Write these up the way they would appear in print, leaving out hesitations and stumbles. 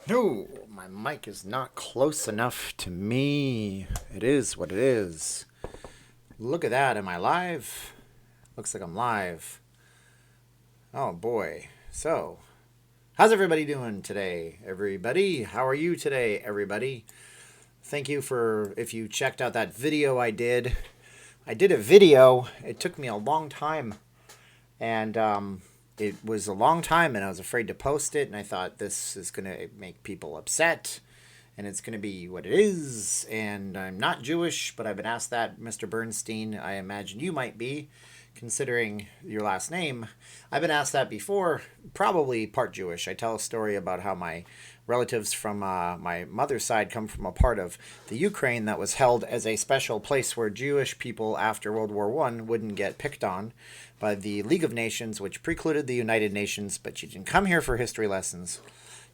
No, my mic is not close enough to me. It is what it is. Look at that. Am I live? Looks like I'm live. Oh boy. So, how's everybody doing today? Everybody, how are you today, everybody? Thank you for if you checked out that video I did. I did a video. It took me a long time and it was a long time and I was afraid to post it and I thought this is going to make people upset and it's going to be what it is. And I'm not Jewish, but I've been asked that, Mr. Bernstein. I imagine you might be, considering your last name. I've been asked that before, probably part Jewish. I tell a story about how my relatives from my mother's side come from a part of the Ukraine that was held as a special place where Jewish people after World War I wouldn't get picked on by the League of Nations, which precluded the United Nations, but you didn't come here for history lessons.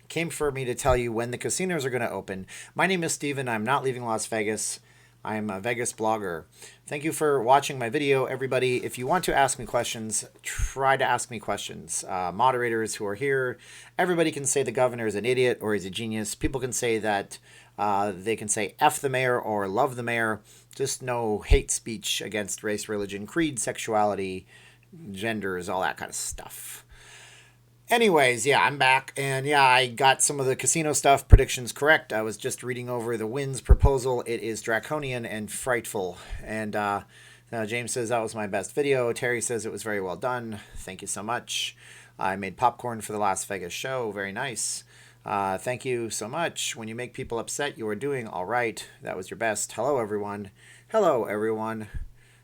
Came for me to tell you when the casinos are going to open. My name is Steven. I'm not leaving Las Vegas. I'm a Vegas blogger. Thank you for watching my video, everybody. If you want to ask me questions, try to ask me questions. Moderators who are here, everybody can say the governor is an idiot or he's a genius. People can say that they can say F the mayor or love the mayor. Just no hate speech against race, religion, creed, sexuality, genders, all that kind of stuff. Anyways, yeah, I'm back. And yeah, I got some of the casino stuff predictions correct. I was just reading over the Winds proposal. It is draconian and frightful. And James says that was my best video. Terry says it was very well done. Thank you so much. I made popcorn for the Las Vegas show. Very nice. Thank you so much. When you make people upset, you are doing all right. That was your best. Hello, everyone. Hello, everyone.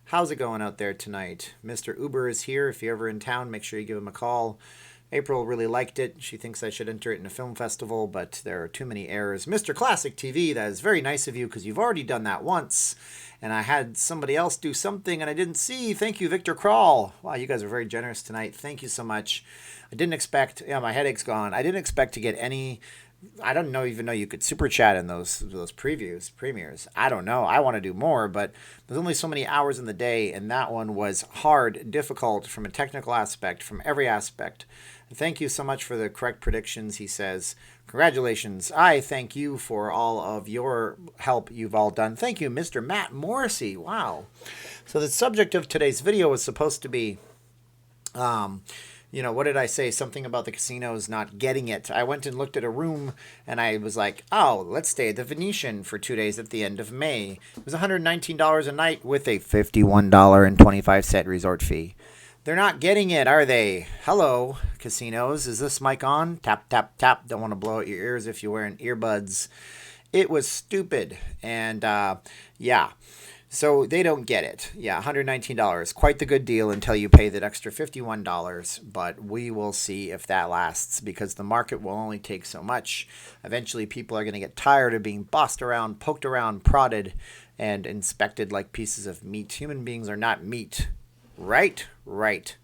How's it going out there tonight? Mr. Uber is here. If you're ever in town, make sure you give him a call. April really liked it. She thinks I should enter it in a film festival, but there are too many errors. Mr. Classic TV, that is very nice of you because you've already done that once. And I had somebody else do something and I didn't see. Thank you, Victor Crawl. Wow, you guys are very generous tonight. Thank you so much. I didn't expect, yeah, my headache's gone. I didn't expect to get any. I don't know even know you could super chat in those premieres. I don't know. I want to do more, but there's only so many hours in the day, and that one was hard, difficult from a technical aspect, from every aspect. Thank you so much for the correct predictions, he says. Congratulations. I thank you for all of your help you've all done. Thank you, Mr. Matt Morrissey. Wow. So the subject of today's video was supposed to be what did I say? Something about the casinos not getting it. I went and looked at a room and I was like, oh, let's stay at the Venetian for 2 days at the end of May. It was $119 a night with a $51.25 resort fee. They're not getting it, are they? Hello, casinos. Is this mic on? Tap, tap, tap. Don't want to blow out your ears if you're wearing earbuds. It was stupid. And yeah. So they don't get it. Yeah, $119. Quite the good deal until you pay that extra $51. But we will see if that lasts because the market will only take so much. Eventually, people are going to get tired of being bossed around, poked around, prodded, and inspected like pieces of meat. Human beings are not meat. Right? Right.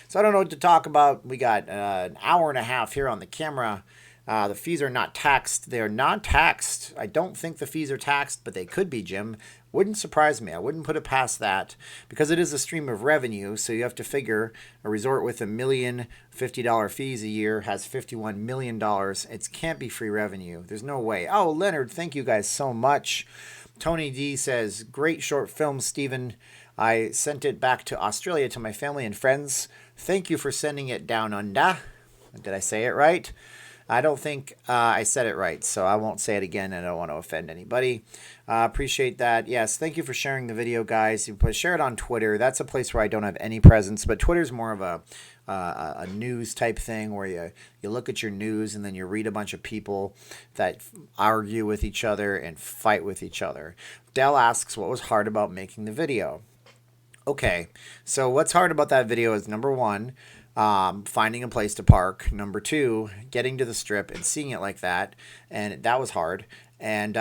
So I don't know what to talk about. We got an hour and a half here on the camera. The fees are not taxed. They're not taxed. I don't think the fees are taxed, but they could be, Jim. Wouldn't surprise me. I wouldn't put it past that because it is a stream of revenue. So you have to figure a resort with $1,050,000 fees a year has $51 million. It can't be free revenue. There's no way. Oh, Leonard, thank you guys so much. Tony D says, great short film, Stephen. I sent it back to Australia to my family and friends. Thank you for sending it down under. Did I say it right? I don't think I said it right, so I won't say it again. I don't want to offend anybody. Appreciate that. Yes, thank you for sharing the video, guys. You share it on Twitter. That's a place where I don't have any presence, but Twitter's more of a news type thing where you look at your news and then you read a bunch of people that argue with each other and fight with each other. Dell asks, what was hard about making the video? Okay, so what's hard about that video is number one, finding a place to park. Number two, getting to the strip and seeing it like that. And that was hard. And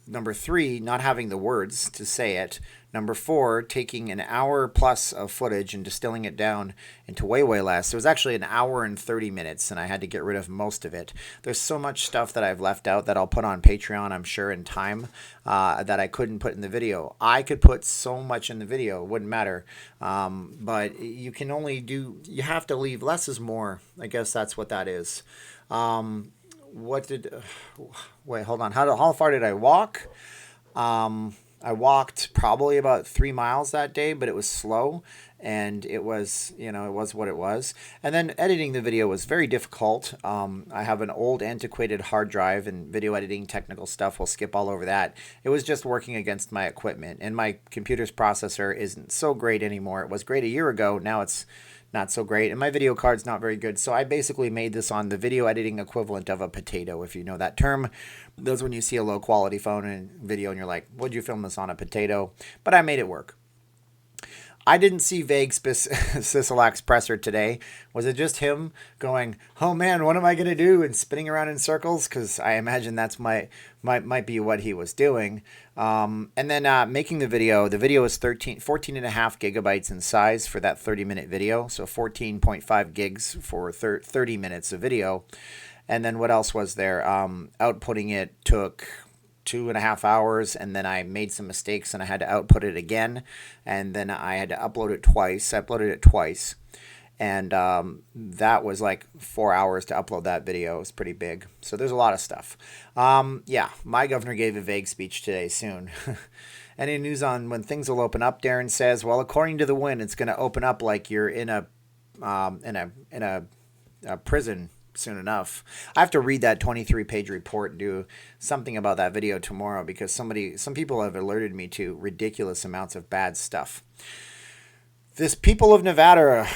number three, not having the words to say it. Number four, taking an hour plus of footage and distilling it down into way, way less. It was actually an hour and 30 minutes, and I had to get rid of most of it. There's so much stuff that I've left out that I'll put on Patreon, I'm sure, in time, that I couldn't put in the video. I could put so much in the video. It wouldn't matter. But you can only do, you have to leave. Less is more. I guess that's what that is. what did, wait, hold on. How far did I walk? I walked probably about 3 miles that day, but it was slow and it was, it was what it was. And then editing the video was very difficult. I have an old antiquated hard drive and video editing technical stuff. We'll skip all over that. It was just working against my equipment, and my computer's processor isn't so great anymore. It was great a year ago. Now it's not so great, and my video card's not very good. So I basically made this on the video editing equivalent of a potato, if you know that term. That's when you see a low quality phone and video and you're like, would you film this on a potato? But I made it work. I didn't see vague Sisolak's presser today. Was it just him going, oh man, what am I going to do? And spinning around in circles? Because I imagine that's might be what he was doing. And then making the video. The video is 14 and a half gigabytes in size for that 30-minute video. So 14.5 gigs for 30 minutes of video. And then what else was there? Outputting it took 2.5 hours, and then I made some mistakes and I had to output it again, and then I had to upload it twice. I uploaded it twice, and that was like 4 hours to upload that video. It was pretty big. So there's a lot of stuff. Yeah, my governor gave a vague speech today soon. Any news on when things will open up? Darren says, well, according to the wind, it's going to open up like you're in a prison soon enough. I have to read that 23-page report and do something about that video tomorrow, because some people have alerted me to ridiculous amounts of bad stuff. This people of Nevada,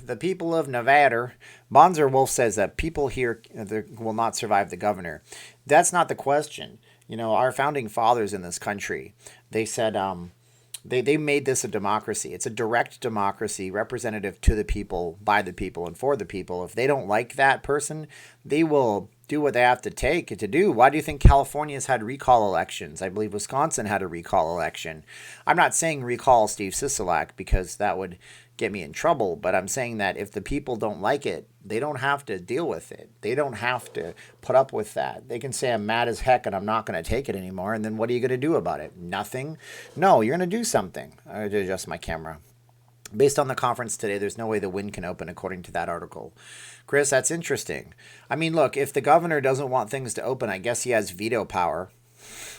the people of Nevada, Bonzer Wolf says that people here will not survive the governor. That's not the question. Our founding fathers in this country, they said, They made this a democracy. It's a direct democracy, representative to the people, by the people, and for the people. If they don't like that person, they will do what they have to take to do. Why do you think California's had recall elections? I believe Wisconsin had a recall election. I'm not saying recall Steve Sisolak, because that would get me in trouble, but I'm saying that if the people don't like it, they don't have to deal with it. They don't have to put up with that. They can say, I'm mad as heck and I'm not going to take it anymore, and then what are you going to do about it? Nothing? No, you're going to do something. I have to adjust my camera. Based on the conference today, there's no way the wind can open, according to that article. Chris, that's interesting. I mean, look, if the governor doesn't want things to open, I guess he has veto power.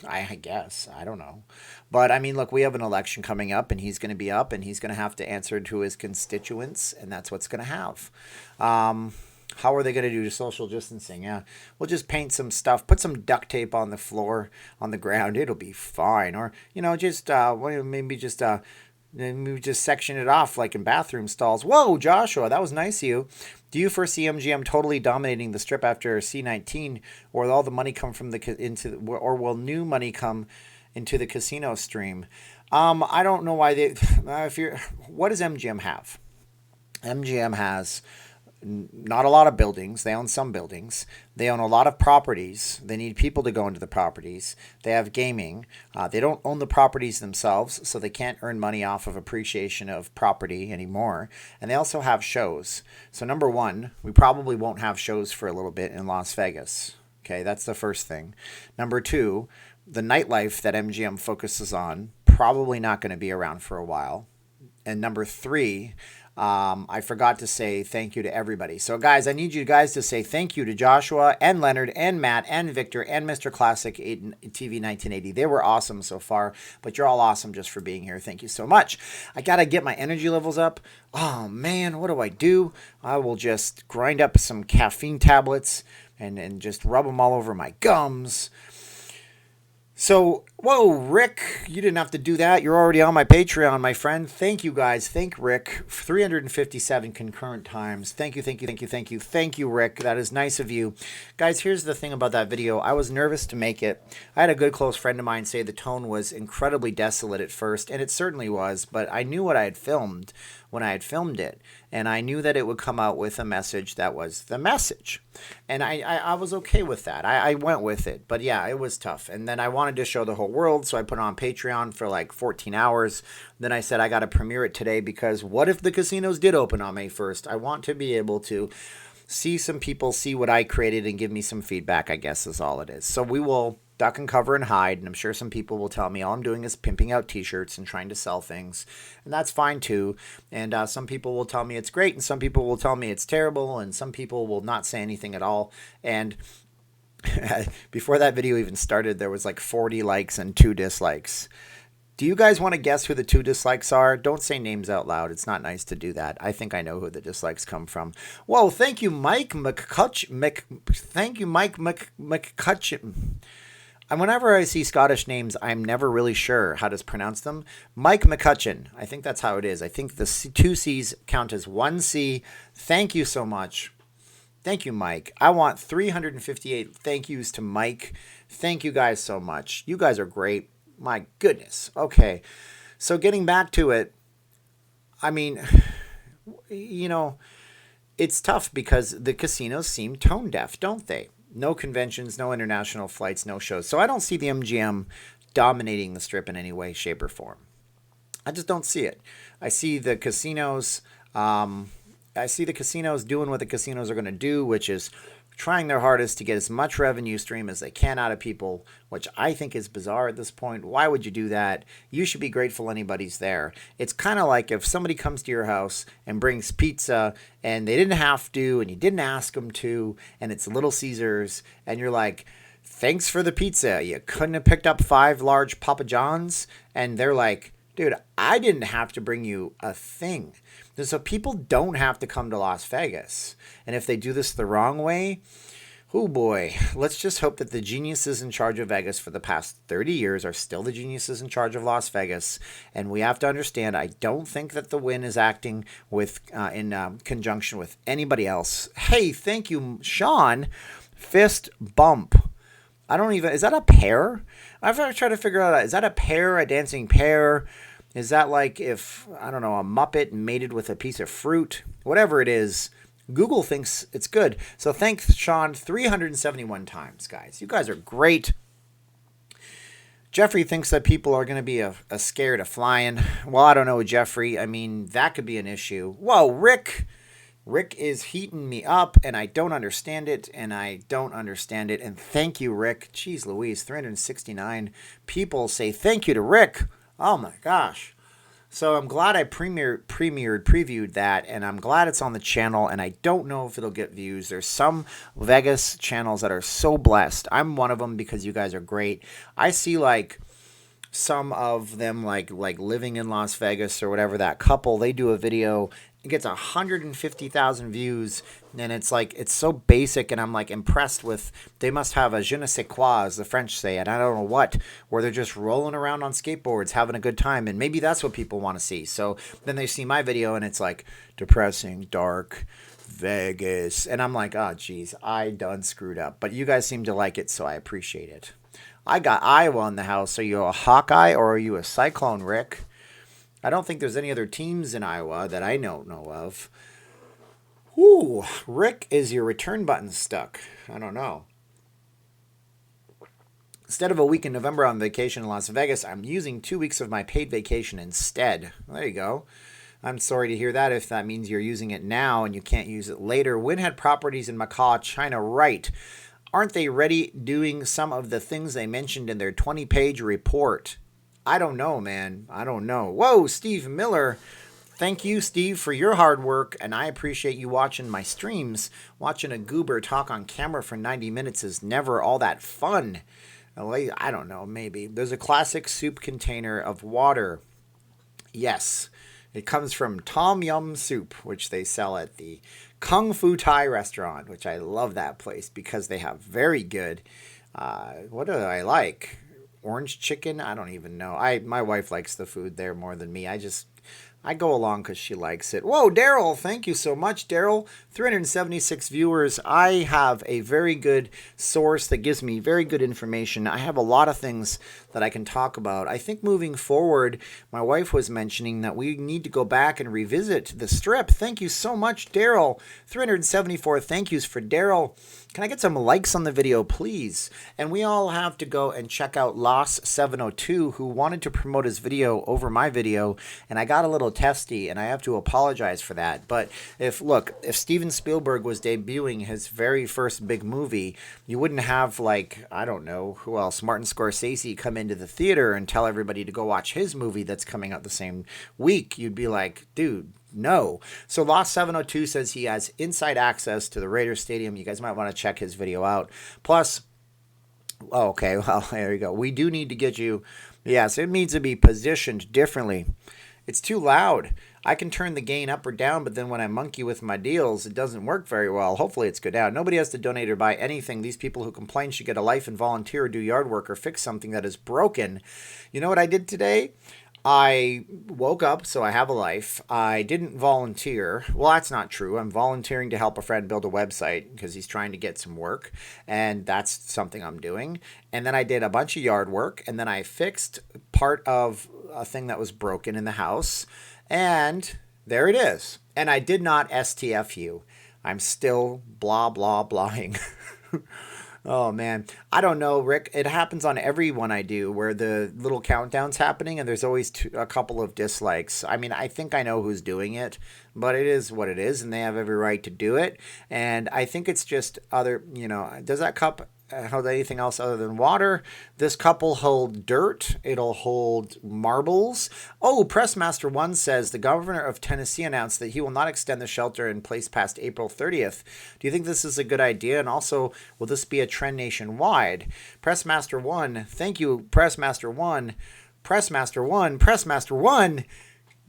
I guess. I don't know. But, I mean, look, we have an election coming up, and he's going to be up, and he's going to have to answer to his constituents, and that's what's going to have. How are they going to do social distancing? Yeah, we'll just paint some stuff, put some duct tape on the floor, on the ground. It'll be fine. Or, just maybe just section it off like in bathroom stalls. Whoa, Joshua, that was nice of you. Do you foresee MGM totally dominating the strip after C19, or will all the money come from or will new money come into the casino stream? I don't know why what does MGM have? MGM has not a lot of buildings. They own some buildings. They own a lot of properties. They need people to go into the properties. They have gaming. They don't own the properties themselves, so they can't earn money off of appreciation of property anymore. And they also have shows. So number one, we probably won't have shows for a little bit in Las Vegas. Okay, that's the first thing. Number two, the nightlife that MGM focuses on, probably not going to be around for a while. And number three, I forgot to say thank you to everybody. So, guys, I need you guys to say thank you to Joshua and Leonard and Matt and Victor and Mr. Classic TV 1980. They were awesome so far, but you're all awesome just for being here. Thank you so much. I got to get my energy levels up. Oh, man, what do? I will just grind up some caffeine tablets and just rub them all over my gums. So, whoa, Rick, you didn't have to do that. You're already on my Patreon, my friend. Thank you, guys. Thank Rick. 357 concurrent times. Thank you, Rick. That is nice of you. Guys, here's the thing about that video. I was nervous to make it. I had a good close friend of mine say the tone was incredibly desolate at first, and it certainly was, but I knew what I had filmed when I had filmed it, and I knew that it would come out with a message that was the message. And I was okay with that. I went with it. But yeah, it was tough. And then I wanted to show the whole world, so I put it on Patreon for like 14 hours. Then I said I got to premiere it today, because what if the casinos did open on May 1st? I want to be able to see some people see what I created and give me some feedback, I guess is all it is. So we will duck and cover and hide. And I'm sure some people will tell me all I'm doing is pimping out t-shirts and trying to sell things. And that's fine too. And some people will tell me it's great. And some people will tell me it's terrible. And some people will not say anything at all. And before that video even started, there was like 40 likes and 2 dislikes. Do you guys want to guess who the 2 dislikes are? Don't say names out loud. It's not nice to do that. I think I know who the dislikes come from. Whoa, thank you, Mike McCutcheon. Thank you, Mike McCutcheon. And whenever I see Scottish names, I'm never really sure how to pronounce them. Mike McCutcheon. I think that's how it is. I think the 2 C's count as 1 C. Thank you so much. Thank you, Mike. I want 358 thank yous to Mike. Thank you guys so much. You guys are great. My goodness. Okay. So getting back to it, I mean, you know, it's tough because the casinos seem tone deaf, don't they? No conventions, no international flights, no shows. So I don't see the MGM dominating the Strip in any way, shape, or form. I just don't see it. I see the casinos. I see the casinos doing what the casinos are going to do, which is trying their hardest to get as much revenue stream as they can out of people, which I think is bizarre at this point. Why would you do that? You should be grateful anybody's there. It's kind of like if somebody comes to your house and brings pizza and they didn't have to and you didn't ask them to, and it's Little Caesars, and you're like, thanks for the pizza. You couldn't have picked up 5 large Papa John's? And they're like, dude, I didn't have to bring you a thing. So people don't have to come to Las Vegas. And if they do this the wrong way, oh boy, let's just hope that the geniuses in charge of Vegas for the past 30 years are still the geniuses in charge of Las Vegas. And we have to understand, I don't think that the Wynn is acting with in conjunction with anybody else. Hey, thank you, Sean. Fist bump. I don't even, is that a pear? I've tried to figure out, is that a pear, a dancing pear? Is that like if, I don't know, a Muppet mated with a piece of fruit? Whatever it is, Google thinks it's good. So thanks, Sean, 371 times, guys. You guys are great. Jeffrey thinks that people are going to be scared of flying. Well, I don't know, Jeffrey. I mean, that could be an issue. Whoa, Rick. Rick is heating me up, and I don't understand it, and I don't understand it. And thank you, Rick. Jeez Louise, 369 people say thank you to Rick. Oh my gosh. So I'm glad I previewed that, and I'm glad it's on the channel, and I don't know if it'll get views. There's some Vegas channels that are so blessed. I'm one of them because you guys are great. I see like some of them like living in Las Vegas or whatever, that couple, they do a video, it gets 150,000 views, and it's like, it's so basic, and I'm like impressed with, they must have a je ne sais quoi, as the French say, and I don't know what, where they're just rolling around on skateboards, having a good time, and maybe that's what people want to see. So then they see my video, and it's like, depressing, dark, Vegas, and I'm like, oh geez, I done screwed up, but you guys seem to like it, so I appreciate it. I got Iowa in the house. Are you a Hawkeye or are you a Cyclone, Rick? I don't think there's any other teams in Iowa that I don't know of. Ooh, Rick, is your return button stuck? I don't know. Instead of a week in November on vacation in Las Vegas, I'm using 2 weeks of my paid vacation instead. There you go. I'm sorry to hear that if that means you're using it now and you can't use it later. Wynn had properties in Macau, China, right? Aren't they ready doing some of the things they mentioned in their 20-page report? I don't know, man. I don't know. Whoa, Steve Miller. Thank you, Steve, for your hard work, and I appreciate you watching my streams. Watching a goober talk on camera for 90 minutes is never all that fun. I don't know, maybe. There's a classic soup container of water. Yes, it comes from Tom Yum Soup, which they sell at the Kung Fu Thai restaurant, which I love that place because they have very good, what do I like? Orange chicken? I don't even know. My wife likes the food there more than me. I go along because she likes it. Whoa, Daryl, thank you so much, Daryl. 376 viewers. I have a very good source that gives me very good information. I have a lot of things that I can talk about. I think moving forward, my wife was mentioning that we need to go back and revisit the Strip. Thank you so much, Daryl. 374 thank yous for Daryl. Can I get some likes on the video, please? And we all have to go and check out Loss702, who wanted to promote his video over my video, and I got a little testy, and I have to apologize for that. But if Steven Spielberg was debuting his very first big movie, you wouldn't have, like, I don't know, who else, Martin Scorsese come into the theater and tell everybody to go watch his movie that's coming out the same week. You'd be like, dude, no. So Loss702 says he has inside access to the Raiders Stadium. You guys might want to check his video out. Plus, oh, okay, well, there you go. We do need to get you, yes, it needs to be positioned differently. It's too loud. I can turn the gain up or down, but then when I monkey with my deals, it doesn't work very well. Hopefully it's good out. Nobody has to donate or buy anything. These people who complain should get a life and volunteer or do yard work or fix something that is broken. You know what I did today? I woke up, so I have a life. I didn't volunteer. Well, that's not true. I'm volunteering to help a friend build a website because he's trying to get some work, and that's something I'm doing. And then I did a bunch of yard work, and then I fixed part of a thing that was broken in the house, and there it is. And I did not STFU. I'm still blah, blah, blahing. Oh, man. I don't know, Rick. It happens on every one I do where the little countdown's happening and there's always a couple of dislikes. I mean, I think I know who's doing it, but it is what it is and they have every right to do it. And I think it's just other, does that cup hold anything else other than water? This cup will hold dirt. It'll hold marbles. Oh, Pressmaster 1 says the governor of Tennessee announced that he will not extend the shelter in place past April 30th. Do you think this is a good idea? And also, will this be a trend nationwide? Pressmaster 1, thank you, Pressmaster 1. Pressmaster 1, Pressmaster 1.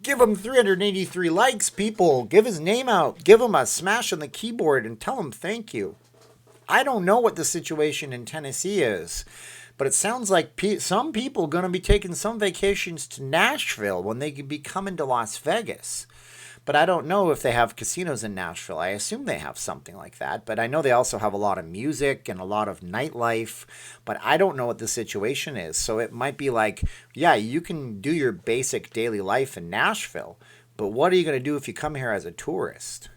Give him 383 likes, people. Give his name out. Give him a smash on the keyboard and tell him thank you. I don't know what the situation in Tennessee is, but it sounds like some people are going to be taking some vacations to Nashville when they could be coming to Las Vegas. But I don't know if they have casinos in Nashville. I assume they have something like that, but I know they also have a lot of music and a lot of nightlife, but I don't know what the situation is. So it might be like, yeah, you can do your basic daily life in Nashville, but what are you going to do if you come here as a tourist?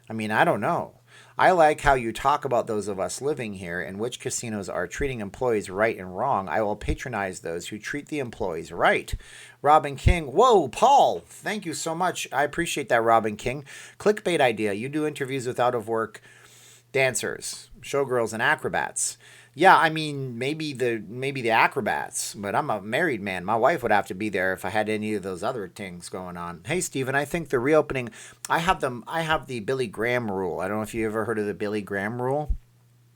I mean, I don't know. I like how you talk about those of us living here and which casinos are treating employees right and wrong. I will patronize those who treat the employees right. Robin King. Whoa, Paul. Thank you so much. I appreciate that, Robin King. Clickbait idea. You do interviews with out-of-work dancers, showgirls, and acrobats. Yeah, I mean, maybe the acrobats, but I'm a married man. My wife would have to be there if I had any of those other things going on. Hey, Steven, I think the reopening, I have the Billy Graham rule. I don't know if you ever heard of the Billy Graham rule.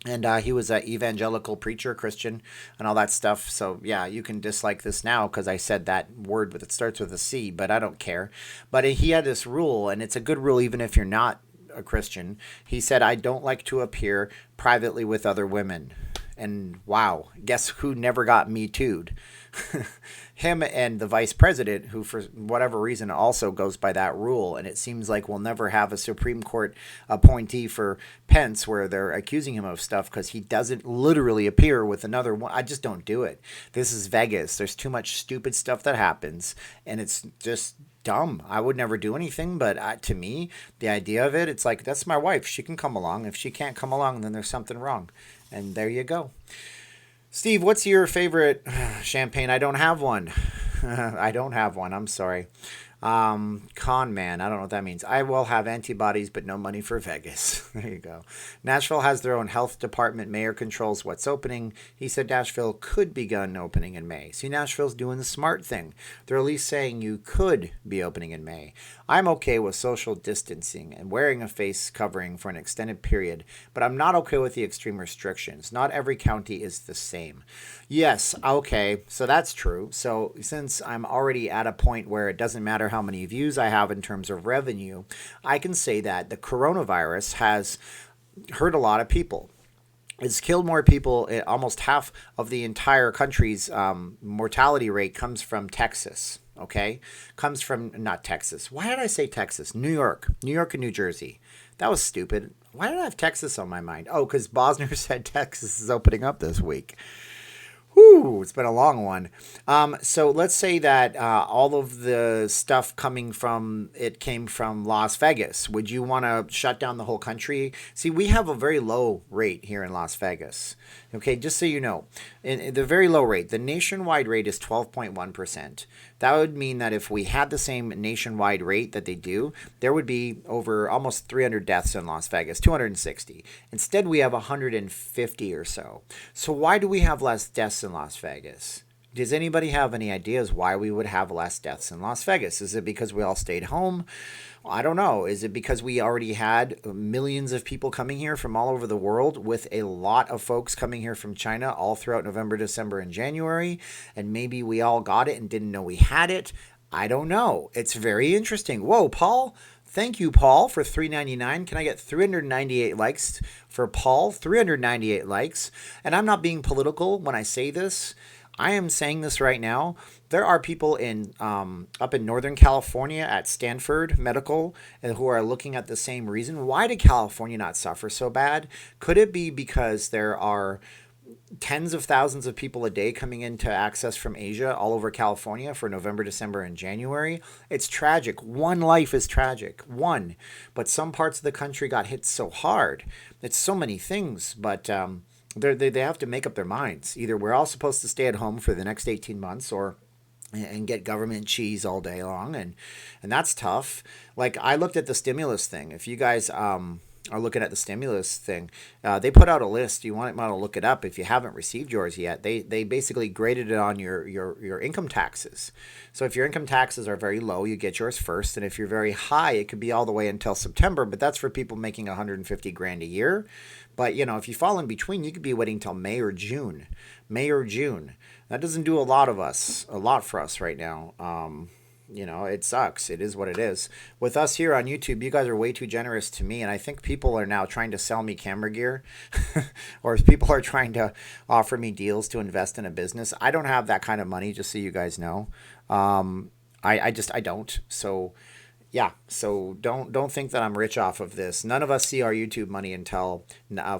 And he was an evangelical preacher, Christian, and all that stuff. So, yeah, you can dislike this now because I said that word, but it starts with a C, but I don't care. But he had this rule, and it's a good rule even if you're not a Christian. He said, I don't like to appear privately with other women. And wow, guess who never got Me Too'd? Him and the vice president, who for whatever reason also goes by that rule. And it seems like we'll never have a Supreme Court appointee for Pence where they're accusing him of stuff because he doesn't literally appear with another one. I just don't do it. This is Vegas. There's too much stupid stuff that happens. And it's just dumb. I would never do anything, but to me, the idea of it, it's like, that's my wife. She can come along. If she can't come along, then there's something wrong. And there you go. Steve, what's your favorite champagne? I don't have one. I don't have one. I'm sorry. Con man. I don't know what that means. I will have antibodies, but no money for Vegas. There you go. Nashville has their own health department. Mayor controls what's opening. He said Nashville could begin opening in May. See, Nashville's doing the smart thing. They're at least saying you could be opening in May. I'm okay with social distancing and wearing a face covering for an extended period, but I'm not okay with the extreme restrictions. Not every county is the same. Yes, okay, so that's true. So since I'm already at a point where it doesn't matter how many views I have in terms of revenue, I can say that the coronavirus has hurt a lot of people. It's killed more people. Almost half of the entire country's mortality rate comes from Texas. Okay, comes from not Texas. Why did I say Texas? New York and New Jersey. That was stupid. Why did I have Texas on my mind? Oh, because Bosner said Texas is opening up this week. Whew, it's been a long one. So let's say that all of the stuff coming from it came from Las Vegas. Would you want to shut down the whole country? See, we have a very low rate here in Las Vegas. Okay, just so you know, in the very low rate, the nationwide rate is 12.1%. That would mean that if we had the same nationwide rate that they do, there would be over almost 300 deaths in Las Vegas, 260. Instead, we have 150 or so. So why do we have less deaths in Las Vegas? Does anybody have any ideas why we would have less deaths in Las Vegas? Is it because we all stayed home? I don't know. Is it because we already had millions of people coming here from all over the world, with a lot of folks coming here from China all throughout November, December, and January? And maybe we all got it and didn't know we had it. I don't know. It's very interesting. Whoa, Paul. Thank you, Paul, for $3.99. Can I get 398 likes for Paul? 398 likes. And I'm not being political when I say this. I am saying this right now. There are people in up in Northern California at Stanford Medical who are looking at the same reason. Why did California not suffer so bad? Could it be because there are tens of thousands of people a day coming into access from Asia all over California for November, December, and January? It's tragic. One life is tragic. One. But some parts of the country got hit so hard. It's so many things, but they have to make up their minds. Either we're all supposed to stay at home for the next 18 months or and get government cheese all day long, and that's tough. Like, I looked at the stimulus thing. If you guys are looking at the stimulus thing, they put out a list. You want to look it up if you haven't received yours yet. They basically graded it on your income taxes. So if your income taxes are very low, you get yours first, and if you're very high, it could be all the way until September. But that's for people making 150 grand a year. But if you fall in between, you could be waiting till May or June. May or June. That doesn't do a lot for us right now. It sucks. It is what it is. With us here on YouTube, you guys are way too generous to me, and I think people are now trying to sell me camera gear, or people are trying to offer me deals to invest in a business. I don't have that kind of money, just so you guys know. I don't. So yeah, so don't think that I'm rich off of this. None of us see our YouTube money until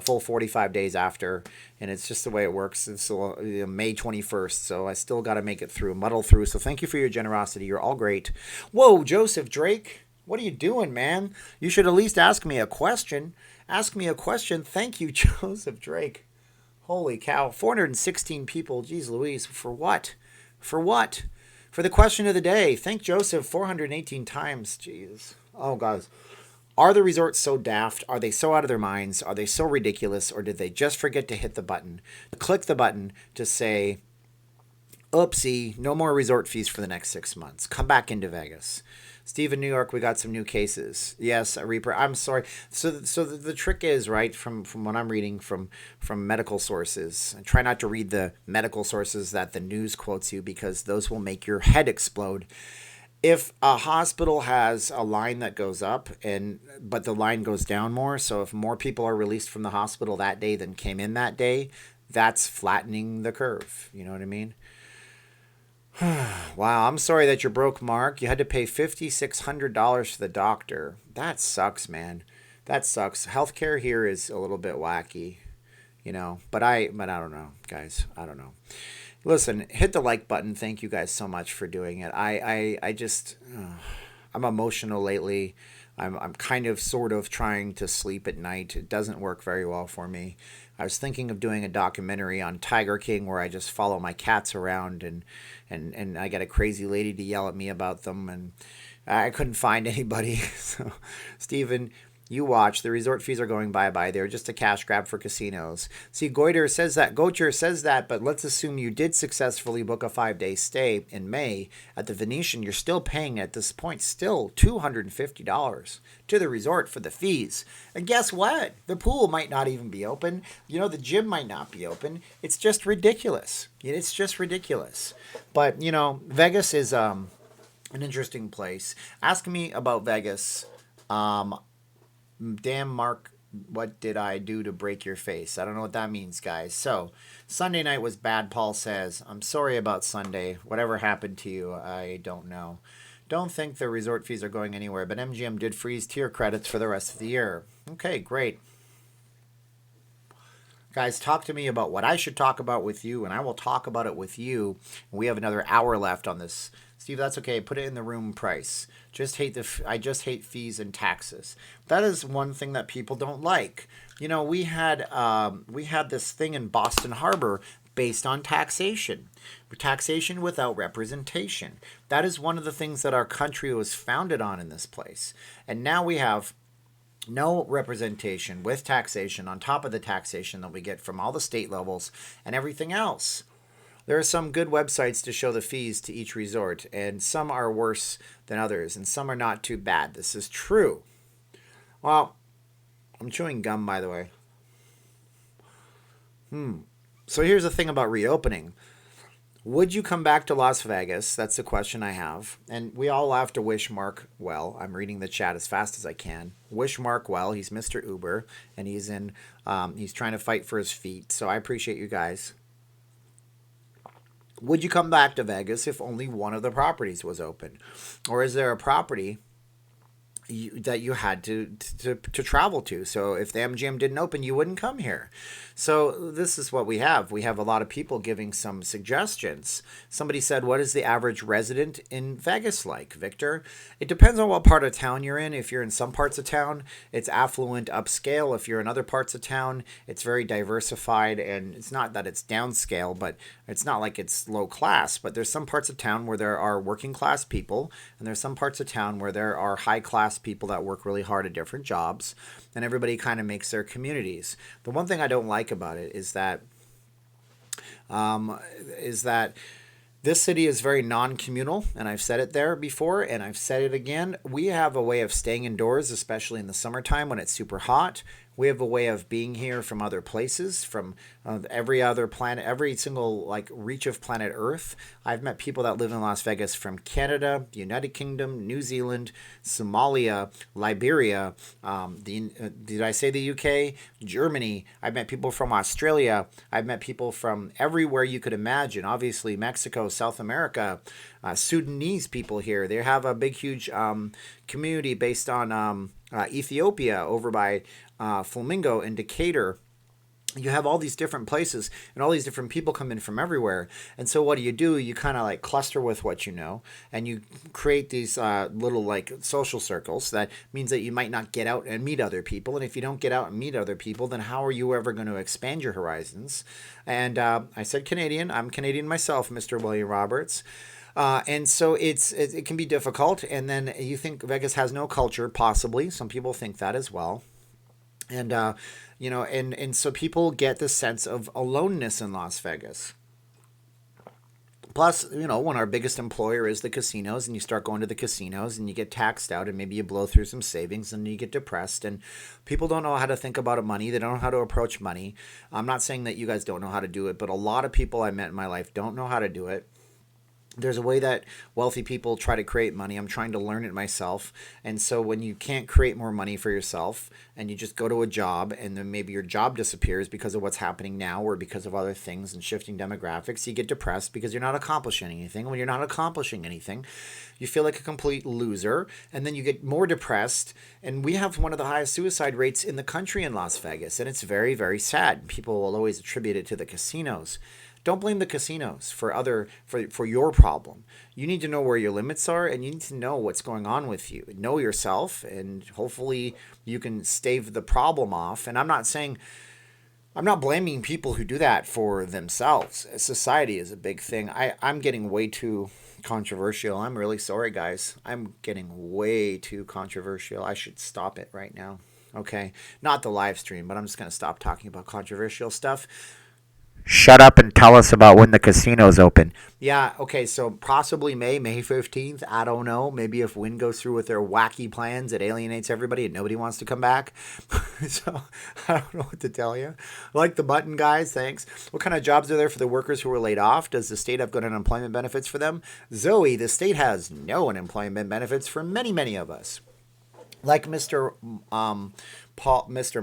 full 45 days after, and it's just the way it works. It's May 21st, so I still got to make it through, muddle through. So thank you for your generosity. You're all great. Whoa, Joseph Drake, what are you doing, man? You should at least ask me a question. Ask me a question. Thank you, Joseph Drake. Holy cow, 416 people. Jeez Louise, for what? For what? For the question of the day, thank Joseph 418 times. Jeez. Oh, guys. Are the resorts so daft? Are they so out of their minds? Are they so ridiculous? Or did they just forget to hit the button? Click the button to say, oopsie, no more resort fees for the next 6 months. Come back into Vegas. Steve in New York, we got some new cases. Yes, Reaper, I'm sorry. So the trick is, right, from what I'm reading from medical sources, and try not to read the medical sources that the news quotes you, because those will make your head explode. If a hospital has a line that goes up but the line goes down more, so if more people are released from the hospital that day than came in that day, that's flattening the curve. You know what I mean? Wow, I'm sorry that you're broke, Mark. You had to pay $5,600 to the doctor. That sucks, man. That sucks. Healthcare here is a little bit wacky, But I don't know, guys. I don't know. Listen, hit the like button. Thank you guys so much for doing it. I just I'm emotional lately. I'm kind of sort of trying to sleep at night. It doesn't work very well for me. I was thinking of doing a documentary on Tiger King where I just follow my cats around and I get a crazy lady to yell at me about them, and I couldn't find anybody. So, Steven, you watch. The resort fees are going bye-bye. They're just a cash grab for casinos. See, Goiter says that, but let's assume you did successfully book a 5-day stay in May at the Venetian. You're still paying at this point still $250 to the resort for the fees. And guess what? The pool might not even be open. The gym might not be open. It's just ridiculous. It's just ridiculous. But, Vegas is an interesting place. Ask me about Vegas. Damn, Mark, what did I do to break your face? I don't know what that means, guys. So, Sunday night was bad, Paul says. I'm sorry about Sunday. Whatever happened to you, I don't know. Don't think the resort fees are going anywhere, but MGM did freeze tier credits for the rest of the year. Okay, great. Guys, talk to me about what I should talk about with you, and I will talk about it with you. We have another hour left on this. Steve, that's okay. Put it in the room price. I just hate fees and taxes. That is one thing that people don't like. You know, we had this thing in Boston Harbor based on taxation. Taxation without representation. That is one of the things that our country was founded on in this place. And now we have no representation with taxation on top of the taxation that we get from all the state levels and everything else. There are some good websites to show the fees to each resort, and some are worse than others, and some are not too bad. This is true. Well, I'm chewing gum, by the way. So here's the thing about reopening. Would you come back to Las Vegas? That's the question I have. And we all have to wish Mark well. I'm reading the chat as fast as I can. Wish Mark well. He's Mr. Uber, and he's trying to fight for his feet. So I appreciate you guys. Would you come back to Vegas if only one of the properties was open? Or is there a property that you had to travel to? So if the MGM didn't open, you wouldn't come here. So this is what we have. We have a lot of people giving some suggestions. Somebody said, what is the average resident in Vegas like, Victor? It depends on what part of town you're in. If you're in some parts of town, it's affluent, upscale. If you're in other parts of town, it's very diversified. And it's not that it's downscale, but it's not like it's low class. But there's some parts of town where there are working class people, and there's some parts of town where there are high class people that work really hard at different jobs, and everybody kind of makes their communities. The one thing I don't like about it is that this city is very non-communal, and I've said it there before, and I've said it again. We have a way of staying indoors, especially in the summertime when it's super hot. We have a way of being here from other places, from every other planet, every single reach of planet Earth. I've met people that live in Las Vegas from Canada, the United Kingdom, New Zealand, Somalia, Liberia. Did I say the UK? Germany. I've met people from Australia. I've met people from everywhere you could imagine. Obviously, Mexico, South America, Sudanese people here. They have a big, huge community based on Ethiopia over by Flamingo and Decatur. You have all these different places, and all these different people come in from everywhere. And so what do? You kind of cluster with what you know, and you create these little social circles. That means that you might not get out and meet other people. And if you don't get out and meet other people, then how are you ever going to expand your horizons? And I said Canadian. I'm Canadian myself, Mr. William Roberts. And so it can be difficult. And then you think Vegas has no culture, possibly. Some people think that as well. And, and so people get this sense of aloneness in Las Vegas. Plus, when our biggest employer is the casinos, and you start going to the casinos and you get taxed out, and maybe you blow through some savings and you get depressed, and people don't know how to think about money. They don't know how to approach money. I'm not saying that you guys don't know how to do it, but a lot of people I met in my life don't know how to do it. There's a way that wealthy people try to create money. I'm trying to learn it myself. And so when you can't create more money for yourself and you just go to a job, and then maybe your job disappears because of what's happening now or because of other things and shifting demographics, you get depressed because you're not accomplishing anything. When you're not accomplishing anything, you feel like a complete loser, and then you get more depressed. And we have one of the highest suicide rates in the country in Las Vegas, and it's very, very sad. People will always attribute it to the casinos. Don't blame the casinos for your problem. You need to know where your limits are, and you need to know what's going on with you. Know yourself, and hopefully you can stave the problem off. And I'm not blaming people who do that for themselves. Society is a big thing. I'm getting way too controversial. I'm really sorry, guys. I'm getting way too controversial. I should stop it right now. Okay? Not the live stream, but I'm just going to stop talking about controversial stuff. Shut up and tell us about when the casino's open. Yeah, okay, so possibly May 15th. I don't know. Maybe if Wynn goes through with their wacky plans, it alienates everybody and nobody wants to come back. So I don't know what to tell you. Like the button, guys, thanks. What kind of jobs are there for the workers who were laid off? Does the state have good unemployment benefits for them? Zoe, the state has no unemployment benefits for many, many of us. Like Mr.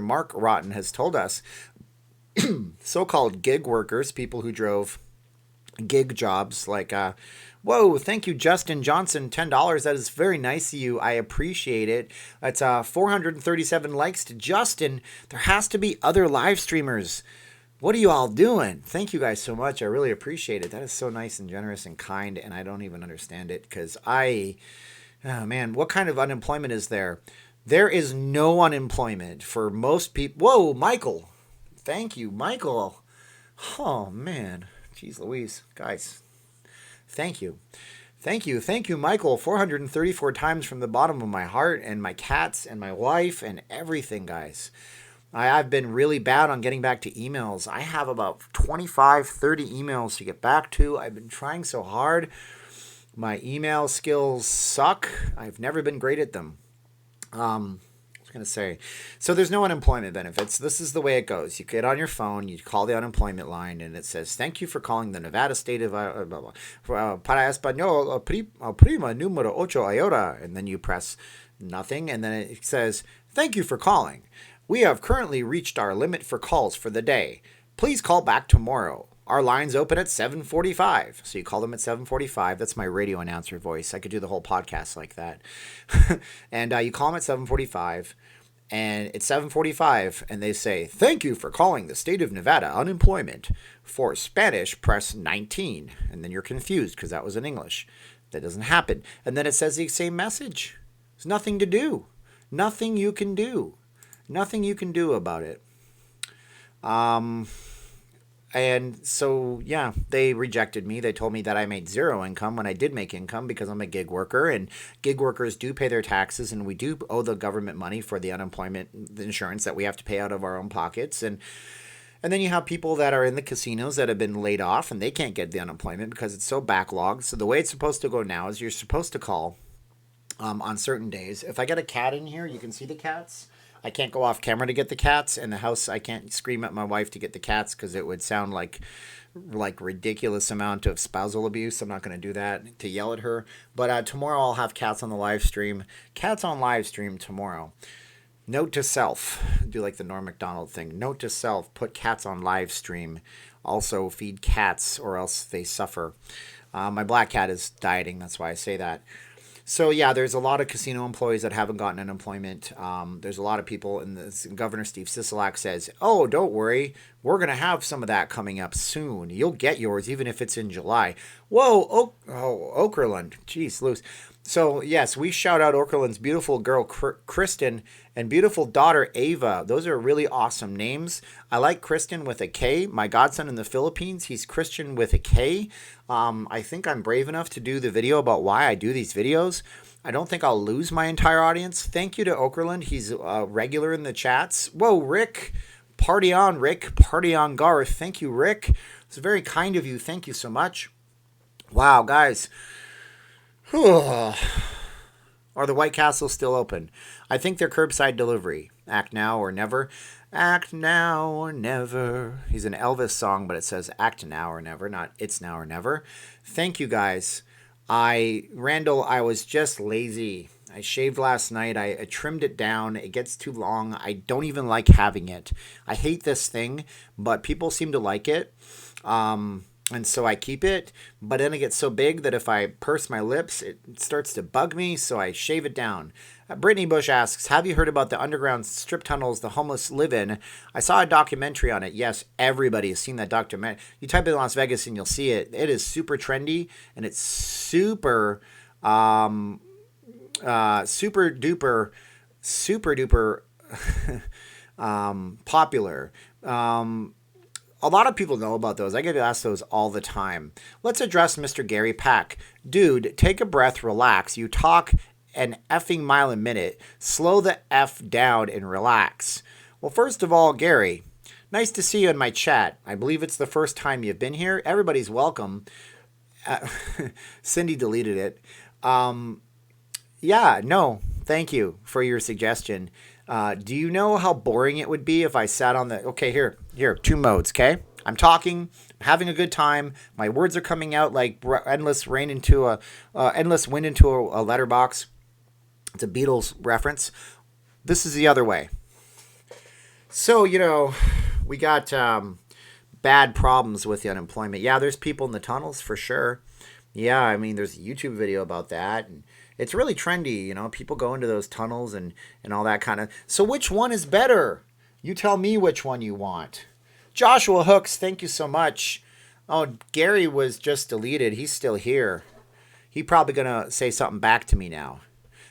Mark Rotten has told us, so-called gig workers, people who drove gig jobs, whoa, thank you, Justin Johnson, $10. That is very nice of you. I appreciate it. That's 437 likes to Justin. There has to be other live streamers What are you all doing? Thank you guys so much. I really appreciate it. That is so nice and generous and kind, and I don't even understand it because oh man, what kind of unemployment is there? There is no unemployment for most people. Whoa, Michael. Thank you, Michael. Oh man. Jeez Louise. Guys, thank you. Thank you. Thank you, Michael. 434 times from the bottom of my heart and my cats and my wife and everything, guys. I've been really bad on getting back to emails. I have about 25, 30 emails to get back to. I've been trying so hard. My email skills suck. I've never been great at them. I was going to say, so there's no unemployment benefits. This is the way it goes. You get on your phone, you call the unemployment line, and it says, thank you for calling the Nevada State of, para español, prima número 8 ahora. And then you press nothing, and then it says, thank you for calling. We have currently reached our limit for calls for the day. Please call back tomorrow. Our line's open at 7:45. So you call them at 7:45. That's my radio announcer voice. I could do the whole podcast like that. And you call them at 7:45. And it's 7:45. And they say, thank you for calling the state of Nevada unemployment. For Spanish, press 19. And then you're confused because that was in English. That doesn't happen. And then it says the same message. There's nothing to do. Nothing you can do. Nothing you can do about it. And so, yeah, they rejected me. They told me that I made zero income when I did make income because I'm a gig worker. And gig workers do pay their taxes, and we do owe the government money for the unemployment the insurance that we have to pay out of our own pockets. And then you have people that are in the casinos that have been laid off, and they can't get the unemployment because it's so backlogged. So the way it's supposed to go now is you're supposed to call on certain days. If I get a cat in here, you can see the cats. I can't go off camera to get the cats. In the house, I can't scream at my wife to get the cats because it would sound like ridiculous amount of spousal abuse. I'm not going to do that to yell at her. But tomorrow I'll have cats on the live stream. Cats on live stream tomorrow. Note to self. Do like the Norm Macdonald thing. Note to self. Put cats on live stream. Also feed cats or else they suffer. My black cat is dieting. That's why I say that. So, yeah, there's a lot of casino employees that haven't gotten unemployment. There's a lot of people, and Governor Steve Sisolak says, oh, don't worry, we're going to have some of that coming up soon. You'll get yours, even if it's in July. Whoa, Okerlund. Jeez, Luce. So, yes, we shout out Okerlund's beautiful girl, Kristen, and beautiful daughter, Ava. Those are really awesome names. I like Kristen with a K. My godson in the Philippines, he's Christian with a K. I think I'm brave enough to do the video about why I do these videos. I don't think I'll lose my entire audience. Thank you to Okerlund. He's regular in the chats. Whoa, Rick. Party on, Rick. Party on, Garth. Thank you, Rick. It's very kind of you. Thank you so much. Wow, guys. Are the White Castles still open? I think they're curbside delivery. Act now or never. Act now or never. He's an Elvis song, but it says act now or never, not it's now or never. Thank you, guys. Randall, I was just lazy. I shaved last night. I trimmed it down. It gets too long. I don't even like having it. I hate this thing, but people seem to like it. And so I keep it, but then it gets so big that if I purse my lips, it starts to bug me, so I shave it down. Brittany Bush asks, have you heard about the underground strip tunnels the homeless live in? I saw a documentary on it. Yes, everybody has seen that documentary. You type in Las Vegas and you'll see it. It is super trendy, and it's super duper popular. A lot of people know about those. I get asked those all the time. Let's address Mr. Gary Pack. Dude, take a breath, relax. You talk an effing mile a minute. Slow the F down and relax. Well, first of all, Gary, nice to see you in my chat. I believe it's the first time you've been here. Everybody's welcome. Cindy deleted it. Yeah, no, thank you for your suggestion. Do you know how boring it would be if I sat on the... Okay, here, two modes, okay? I'm talking, I'm having a good time. My words are coming out like endless wind into a letterbox. It's a Beatles reference. This is the other way. So, we got bad problems with the unemployment. Yeah, there's people in the tunnels for sure. Yeah, I mean, there's a YouTube video about that, and it's really trendy, people go into those tunnels and all that kind of... So which one is better? You tell me which one you want. Joshua Hooks, thank you so much. Oh, Gary was just deleted. He's still here. He probably going to say something back to me now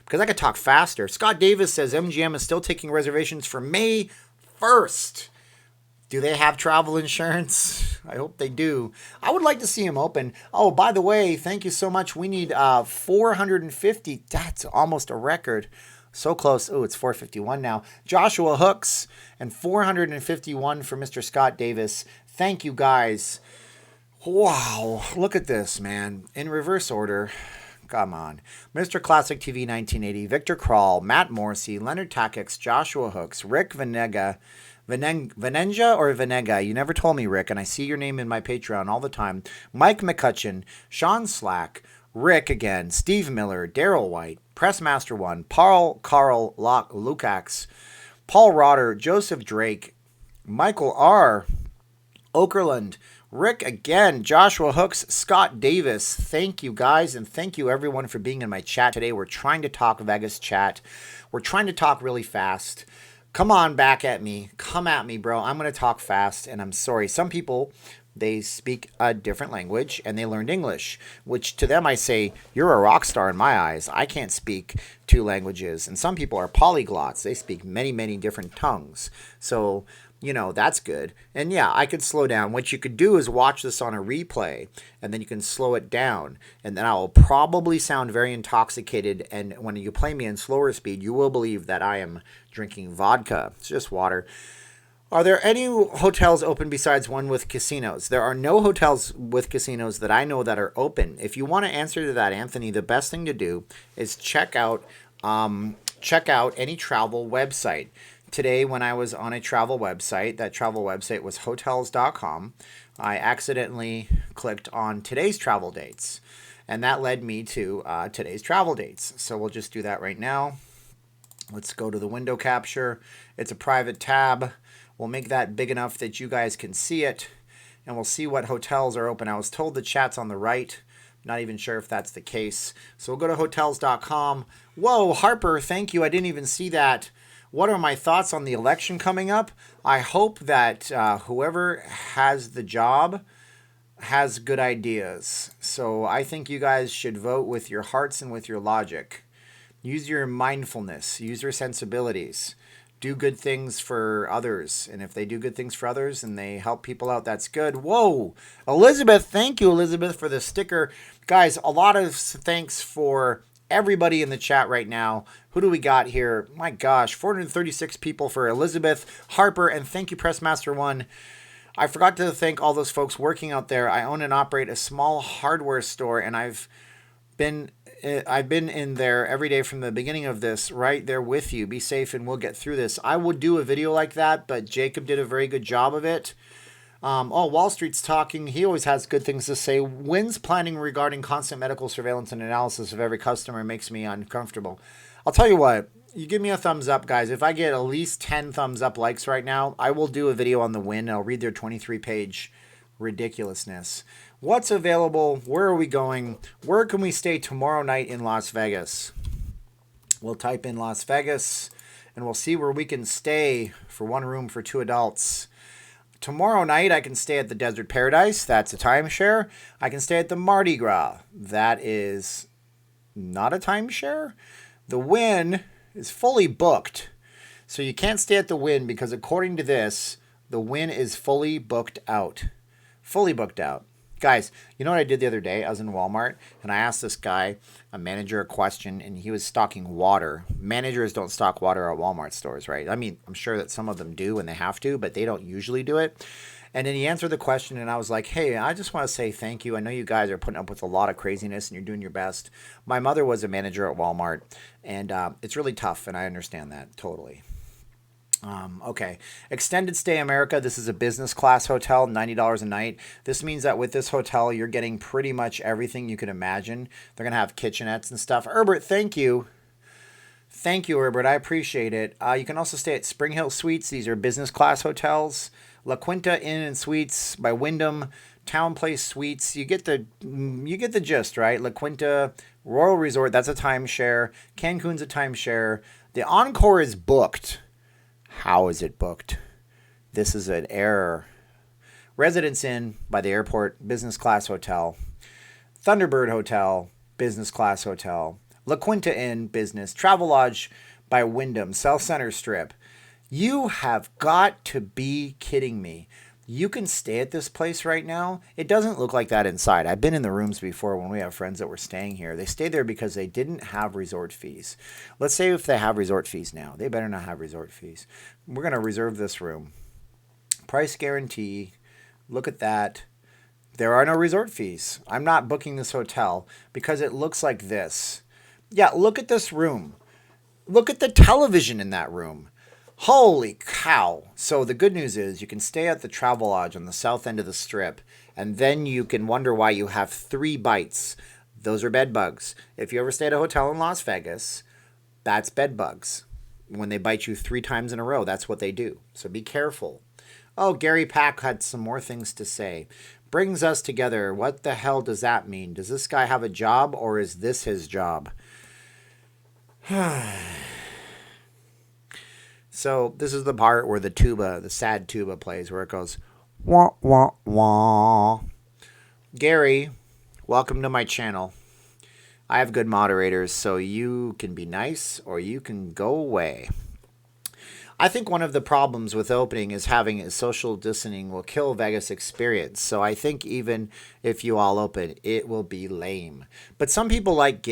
because I could talk faster. Scott Davis says MGM is still taking reservations for May 1st. Do they have travel insurance? I hope they do. I would like to see them open. Oh, by the way, thank you so much. We need 450. That's almost a record. So close. Oh, it's 451 now. Joshua Hooks and 451 for Mr. Scott Davis. Thank you, guys. Wow. Look at this, man. In reverse order. Come on. Mr. Classic TV 1980, Victor Kral, Matt Morrissey, Leonard Tackix, Joshua Hooks, Rick Venenga or Venega? You never told me, Rick, and I see your name in my Patreon all the time. Mike McCutcheon, Sean Slack, Rick again, Steve Miller, Daryl White, Pressmaster 1, Carl Lukacs, Paul Rotter, Joseph Drake, Michael R., Okerlund, Rick again, Joshua Hooks, Scott Davis. Thank you, guys, and thank you, everyone, for being in my chat today. We're trying to talk Vegas chat. We're trying to talk really fast. Come on back at me. Come at me, bro. I'm going to talk fast, and I'm sorry. Some people, they speak a different language, and they learned English, which to them I say, you're a rock star in my eyes. I can't speak 2 languages, and some people are polyglots. They speak many, many different tongues. So, you know, that's good. And yeah, I could slow down. What you could do is watch this on a replay, and then you can slow it down. And then I will probably sound very intoxicated. And when you play me in slower speed, you will believe that I am drinking vodka. It's just water. Are there any hotels open besides one with casinos? There are no hotels with casinos that I know that are open. If you want to answer to that, Anthony, the best thing to do is check out any travel website. Today, when I was on a travel website, that travel website was hotels.com, I accidentally clicked on today's travel dates, and that led me to today's travel dates. So we'll just do that right now. Let's go to the window capture. It's a private tab. We'll make that big enough that you guys can see it, and we'll see what hotels are open. I was told the chat's on the right. Not even sure if that's the case. So we'll go to hotels.com. Whoa, Harper, thank you. I didn't even see that. What are my thoughts on the election coming up? I hope that whoever has the job has good ideas. So I think you guys should vote with your hearts and with your logic. Use your mindfulness. Use your sensibilities. Do good things for others. And if they do good things for others and they help people out, that's good. Whoa. Elizabeth, thank you, Elizabeth, for the sticker. Guys, a lot of thanks for everybody in the chat right now. Who do we got here? My gosh, 436 people for Elizabeth, Harper, and thank you, Pressmaster 1. I forgot to thank all those folks working out there. I own and operate a small hardware store, and I've been in there every day from the beginning of this, right there with you. Be safe, and we'll get through this. I would do a video like that, but Jacob did a very good job of it. Wall Street's talking. He always has good things to say. Wynn's planning regarding constant medical surveillance and analysis of every customer makes me uncomfortable. I'll tell you what. You give me a thumbs up, guys. If I get at least 10 thumbs up likes right now, I will do a video on the Wynn. I'll read their 23-page ridiculousness. What's available? Where are we going? Where can we stay tomorrow night in Las Vegas? We'll type in Las Vegas, and we'll see where we can stay for 1 room for 2 adults. Tomorrow night, I can stay at the Desert Paradise. That's a timeshare. I can stay at the Mardi Gras. That is not a timeshare. The Wynn is fully booked. So you can't stay at the Wynn because according to this, the Wynn is fully booked out. Fully booked out. Guys, you know what I did the other day? I was in Walmart, and I asked this guy, a manager, a question, and he was stocking water. Managers don't stock water at Walmart stores, right? I mean, I'm sure that some of them do and they have to, but they don't usually do it. And then he answered the question, and I was like, hey, I just want to say thank you. I know you guys are putting up with a lot of craziness, and you're doing your best. My mother was a manager at Walmart, and it's really tough, and I understand that totally. Okay. Extended Stay America. This is a business class hotel, $90 a night. This means that with this hotel, you're getting pretty much everything you could imagine. They're going to have kitchenettes and stuff. Herbert, thank you. Thank you, Herbert. I appreciate it. You can also stay at Spring Hill Suites. These are business class hotels. La Quinta Inn and Suites by Wyndham. Town Place Suites. You get the gist, right? La Quinta Royal Resort. That's a timeshare. Cancun's a timeshare. The Encore is booked. How is it booked? This is an error. Residence Inn by the airport, business class hotel. Thunderbird Hotel, business class hotel. La Quinta Inn, business. Travelodge by Wyndham, South Center Strip. You have got to be kidding me. You can stay at this place right now. It doesn't look like that inside. I've been in the rooms before when we have friends that were staying here. They stayed there because they didn't have resort fees. Let's say if they have resort fees now. They better not have resort fees. We're going to reserve this room. Price guarantee. Look at that. There are no resort fees. I'm not booking this hotel because it looks like this. Yeah, look at this room. Look at the television in that room. Holy cow. So the good news is you can stay at the Travelodge on the south end of the strip, and then you can wonder why you have 3 bites. Those are bed bugs. If you ever stay at a hotel in Las Vegas, that's bed bugs. When they bite you 3 times in a row, that's what they do. So be careful. Oh, Gary Pack had some more things to say. Brings us together. What the hell does that mean? Does this guy have a job or is this his job? So this is the part where the tuba, the sad tuba plays, where it goes, wah, wah, wah. Gary, welcome to my channel. I have good moderators, so you can be nice or you can go away. I think one of the problems with opening is having a social distancing will kill Vegas experience. So I think even if you all open, it will be lame. But some people like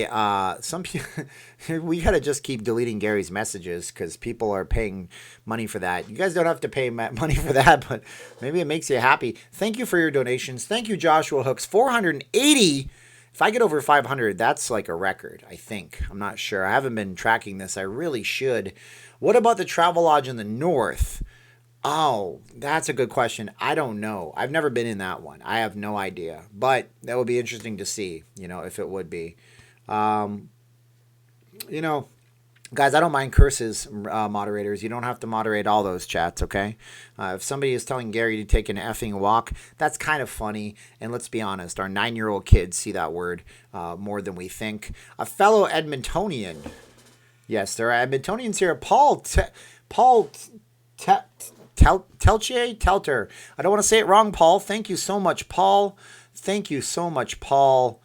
some people. We gotta just keep deleting Gary's messages because people are paying money for that. You guys don't have to pay money for that, but maybe it makes you happy. Thank you for your donations. Thank you, Joshua Hooks. 480. If I get over 500, that's like a record. I think. I'm not sure. I haven't been tracking this. I really should. What about the Travelodge in the north? Oh, that's a good question. I don't know. I've never been in that one. I have no idea. But that would be interesting to see, if it would be. Guys, I don't mind curses, moderators. You don't have to moderate all those chats, okay? If somebody is telling Gary to take an effing walk, that's kind of funny. And let's be honest, our 9-year-old kids see that word more than we think. A fellow Edmontonian. Yes, there are Edmontonians here. Telter. I don't want to say it wrong, Paul. Thank you so much, Paul. Thank you so much, Paul.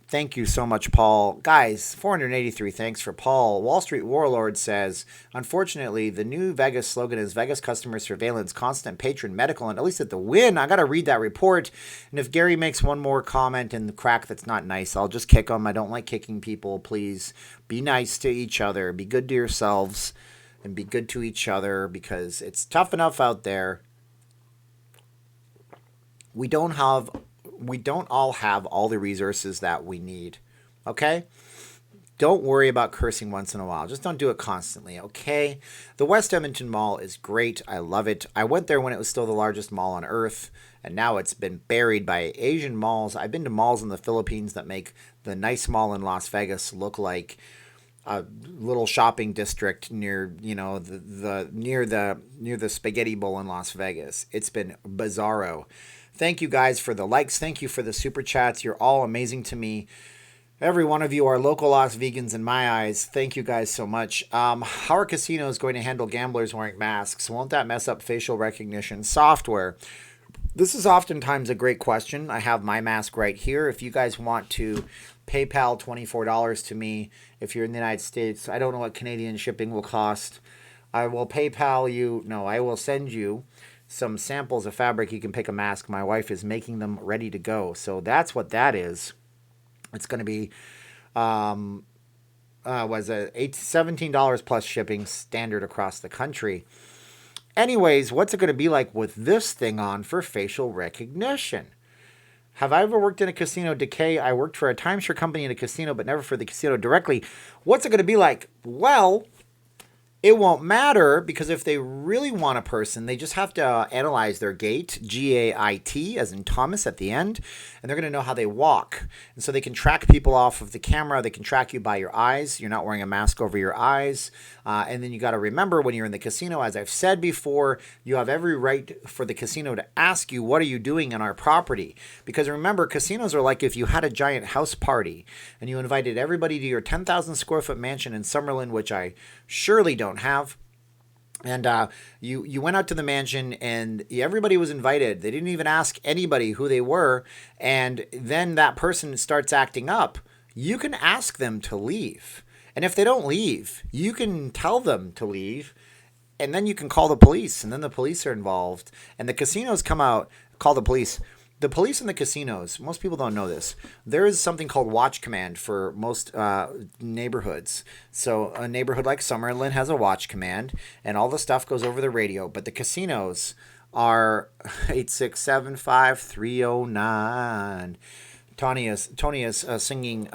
Thank you so much, Paul. Guys, 483 thanks for Paul. Wall Street Warlord says, unfortunately, the new Vegas slogan is Vegas customer surveillance, constant patron medical, and at least at the Win. I got to read that report. And if Gary makes one more comment in the crack that's not nice, I'll just kick him. I don't like kicking people. Please be nice to each other. Be good to yourselves and be good to each other because it's tough enough out there. We don't all have all the resources that we need, okay? Don't worry about cursing once in a while. Just don't do it constantly, okay? The West Edmonton Mall is great. I love it. I went there when it was still the largest mall on earth, and now it's been buried by Asian malls. I've been to malls in the Philippines that make the nice mall in Las Vegas look like a little shopping district near, near the Spaghetti Bowl in Las Vegas. It's been bizarro. Thank you guys for the likes. Thank you for the super chats. You're all amazing to me. Every one of you are local Las Vegans in my eyes. Thank you guys so much. How are casinos going to handle gamblers wearing masks? Won't that mess up facial recognition software? This is oftentimes a great question. I have my mask right here. If you guys want to PayPal $24 to me, if you're in the United States, I don't know what Canadian shipping will cost. I will PayPal you. No, I will send you some samples of fabric. You can pick a mask. My wife is making them ready to go. So that's what that is. It's going to be, $17 plus shipping standard across the country. Anyways, what's it going to be like with this thing on for facial recognition? Have I ever worked in a casino? Decay. I worked for a timeshare company in a casino, but never for the casino directly. What's it going to be like? Well, it won't matter because if they really want a person, they just have to analyze their gait, G-A-I-T, as in Thomas at the end, and they're going to know how they walk. And so they can track people off of the camera. They can track you by your eyes. You're not wearing a mask over your eyes. And then you got to remember when you're in the casino, as I've said before, you have every right for the casino to ask you, what are you doing on our property? Because remember, casinos are like if you had a giant house party and you invited everybody to your 10,000 square foot mansion in Summerlin, which I surely don't have. And you went out to the mansion, and everybody was invited. They didn't even ask anybody who they were. And then that person starts acting up. You can ask them to leave. And if they don't leave, you can tell them to leave. And then you can call the police. And then the police are involved. And the casinos come out, call the police. The police in the casinos, most people don't know this. There is something called watch command for most neighborhoods. So a neighborhood like Summerlin has a watch command, and all the stuff goes over the radio. But the casinos are 8675309. Tony is singing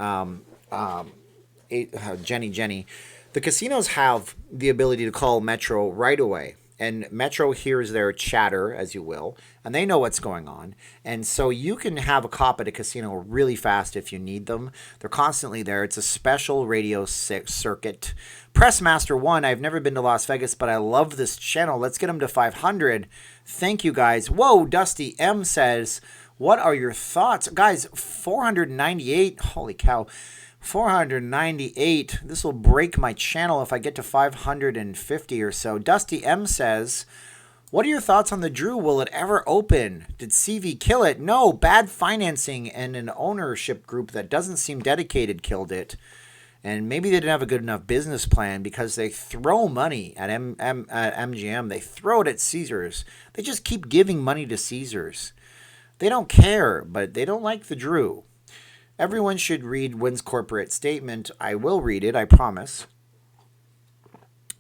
Jenny. The casinos have the ability to call Metro right away. And Metro hears their chatter, as you will, and they know what's going on. And so you can have a cop at a casino really fast if you need them. They're constantly there. It's a special radio circuit. Pressmaster 1, I've never been to Las Vegas, but I love this channel. Let's get them to 500. Thank you, guys. Whoa, Dusty M says, what are your thoughts? Guys, 498. Holy cow. 498. This will break my channel if I get to 550 or so. Dusty M says, what are your thoughts on the Drew? Will it ever open? Did CV kill it? No, bad financing and an ownership group that doesn't seem dedicated killed it. And maybe they didn't have a good enough business plan because they throw money at MGM. They throw it at Caesars. They just keep giving money to Caesars. They don't care, but they don't like the Drew. Everyone should read Wynn's corporate statement. I will read it, I promise.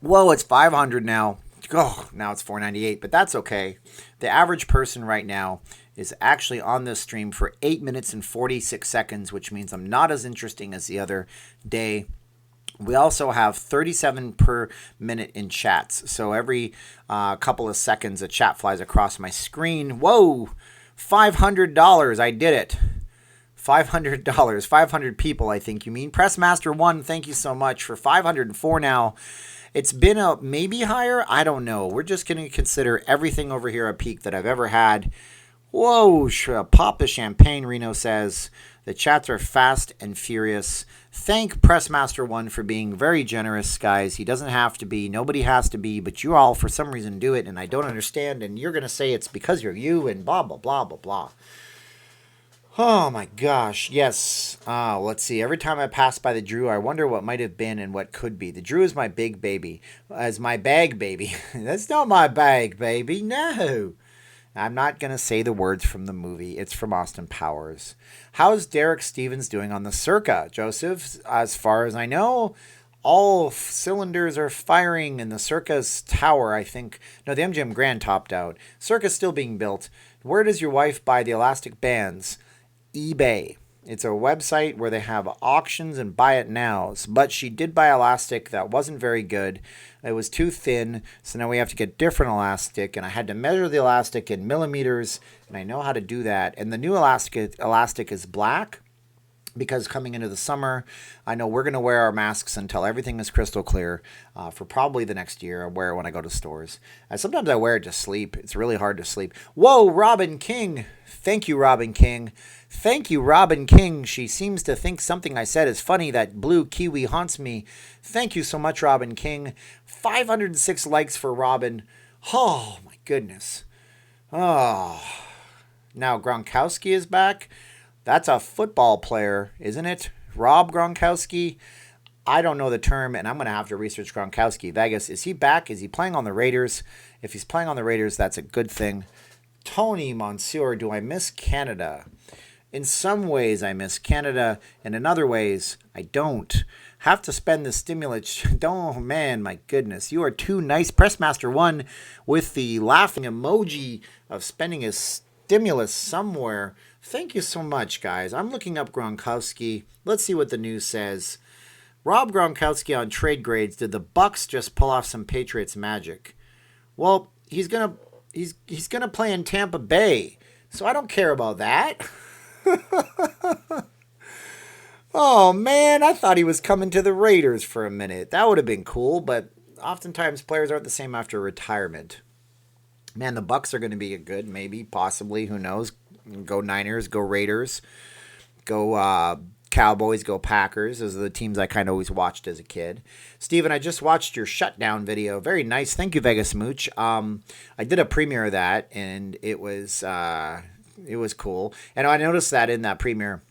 Whoa, it's 500 now. Oh, now it's 498, but that's okay. The average person right now is actually on this stream for 8 minutes and 46 seconds, which means I'm not as interesting as the other day. We also have 37 per minute in chats. So every couple of seconds, a chat flies across my screen. Whoa, $500. I did it. $500, 500 people, I think you mean. Pressmaster 1, thank you so much for 504 now. It's been a maybe higher. I don't know. We're just going to consider everything over here a peak that I've ever had. Whoa, pop the champagne, Reno says. The chats are fast and furious. Thank Pressmaster 1 for being very generous, guys. He doesn't have to be. Nobody has to be. But you all, for some reason, do it. And I don't understand. And you're going to say it's because you're you and blah, blah, blah, blah, blah. Oh my gosh, yes. Let's see. Every time I pass by the Drew, I wonder what might have been and what could be. The Drew is my big baby. As my bag baby. That's not my bag baby. No. I'm not going to say the words from the movie. It's from Austin Powers. How's Derek Stevens doing on the Circa, Joseph? As far as I know, all cylinders are firing in the Circa's tower, I think. No, the MGM Grand topped out. Circa's still being built. Where does your wife buy the elastic bands? eBay. It's a website where they have auctions and buy it nows. But she did buy elastic that wasn't very good. It was too thin, so now we have to get different elastic. And I had to measure the elastic in millimeters, and I know how to do that. And the new elastic is black, because coming into the summer, I know we're going to wear our masks until everything is crystal clear for probably the next year. I wear it when I go to stores. Sometimes I wear it to sleep. It's really hard to sleep. Whoa, Robin King. Thank you, Robin King. Thank you, Robin King. She seems to think something I said is funny. That blue kiwi haunts me. Thank you so much, Robin King. 506 likes for Robin. Oh, my goodness. Oh. Now Gronkowski is back. That's a football player, isn't it? Rob Gronkowski. I don't know the term, and I'm going to have to research Gronkowski. Vegas, is he back? Is he playing on the Raiders? If he's playing on the Raiders, that's a good thing. Tony Monsieur, do I miss Canada? In some ways, I miss Canada, and in other ways, I don't. Have to spend the stimulus. Oh, man, my goodness. You are too nice. Pressmaster 1 with the laughing emoji of spending his stimulus somewhere. Thank you so much, guys. I'm looking up Gronkowski. Let's see what the news says. Rob Gronkowski on trade grades. Did the Bucks just pull off some Patriots magic? Well, he's gonna play in Tampa Bay, so I don't care about that. Oh man, I thought he was coming to the Raiders for a minute. That would have been cool, but oftentimes players aren't the same after retirement. Man, the Bucks are going to be good, maybe, possibly, who knows? Go Niners, go Raiders, go Cowboys, go Packers. Those are the teams I kind of always watched as a kid. Steven, I just watched your shutdown video. Very nice. Thank you, Vegas Mooch. I did a premiere of that, and it was cool. And I noticed that in that premiere,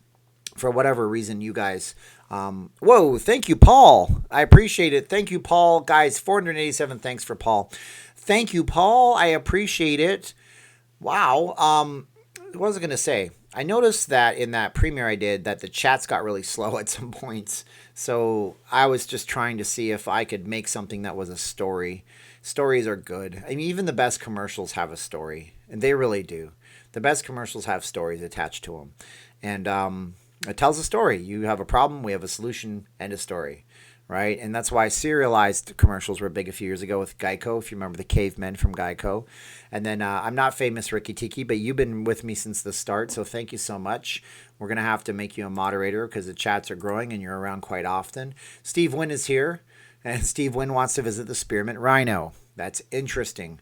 for whatever reason, you guys... whoa, thank you, Paul. I appreciate it. Thank you, Paul. Guys, 487 thanks for Paul. Thank you, Paul. I appreciate it. Wow. What was I going to say? I noticed that in that premiere I did that the chats got really slow at some points. So I was just trying to see if I could make something that was a story. Stories are good. I mean, even the best commercials have a story. And they really do. The best commercials have stories attached to them. And it tells a story. You have a problem, we have a solution, and a story. Right? And that's why serialized commercials were big a few years ago with Geico, if you remember the cavemen from Geico. And then I'm not famous, Ricky Tiki, but you've been with me since the start, so thank you so much. We're going to have to make you a moderator because the chats are growing and you're around quite often. Steve Wynn is here, and Steve Wynn wants to visit the Spearmint Rhino. That's interesting.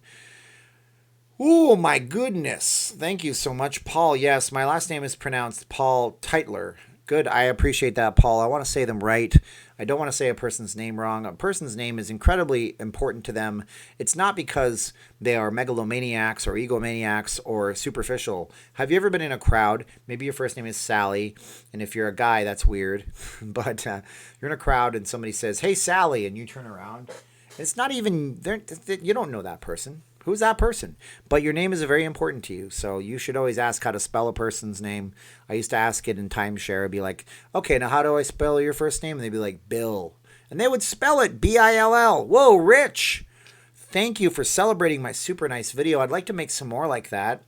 Oh, my goodness. Thank you so much, Paul. Yes, my last name is pronounced Paul Teitler. Good. I appreciate that, Paul. I want to say them right. I don't want to say a person's name wrong. A person's name is incredibly important to them. It's not because they are megalomaniacs or egomaniacs or superficial. Have you ever been in a crowd? Maybe your first name is Sally, and if you're a guy, that's weird. But you're in a crowd and somebody says, "Hey, Sally," and you turn around. It's not even, you don't know that person. Who's that person? But your name is very important to you, so you should always ask how to spell a person's name. I used to ask it in timeshare. I'd be like, okay, now how do I spell your first name? And they'd be like, Bill. And they would spell it Bill. Whoa, Rich. Thank you for celebrating my super nice video. I'd like to make some more like that.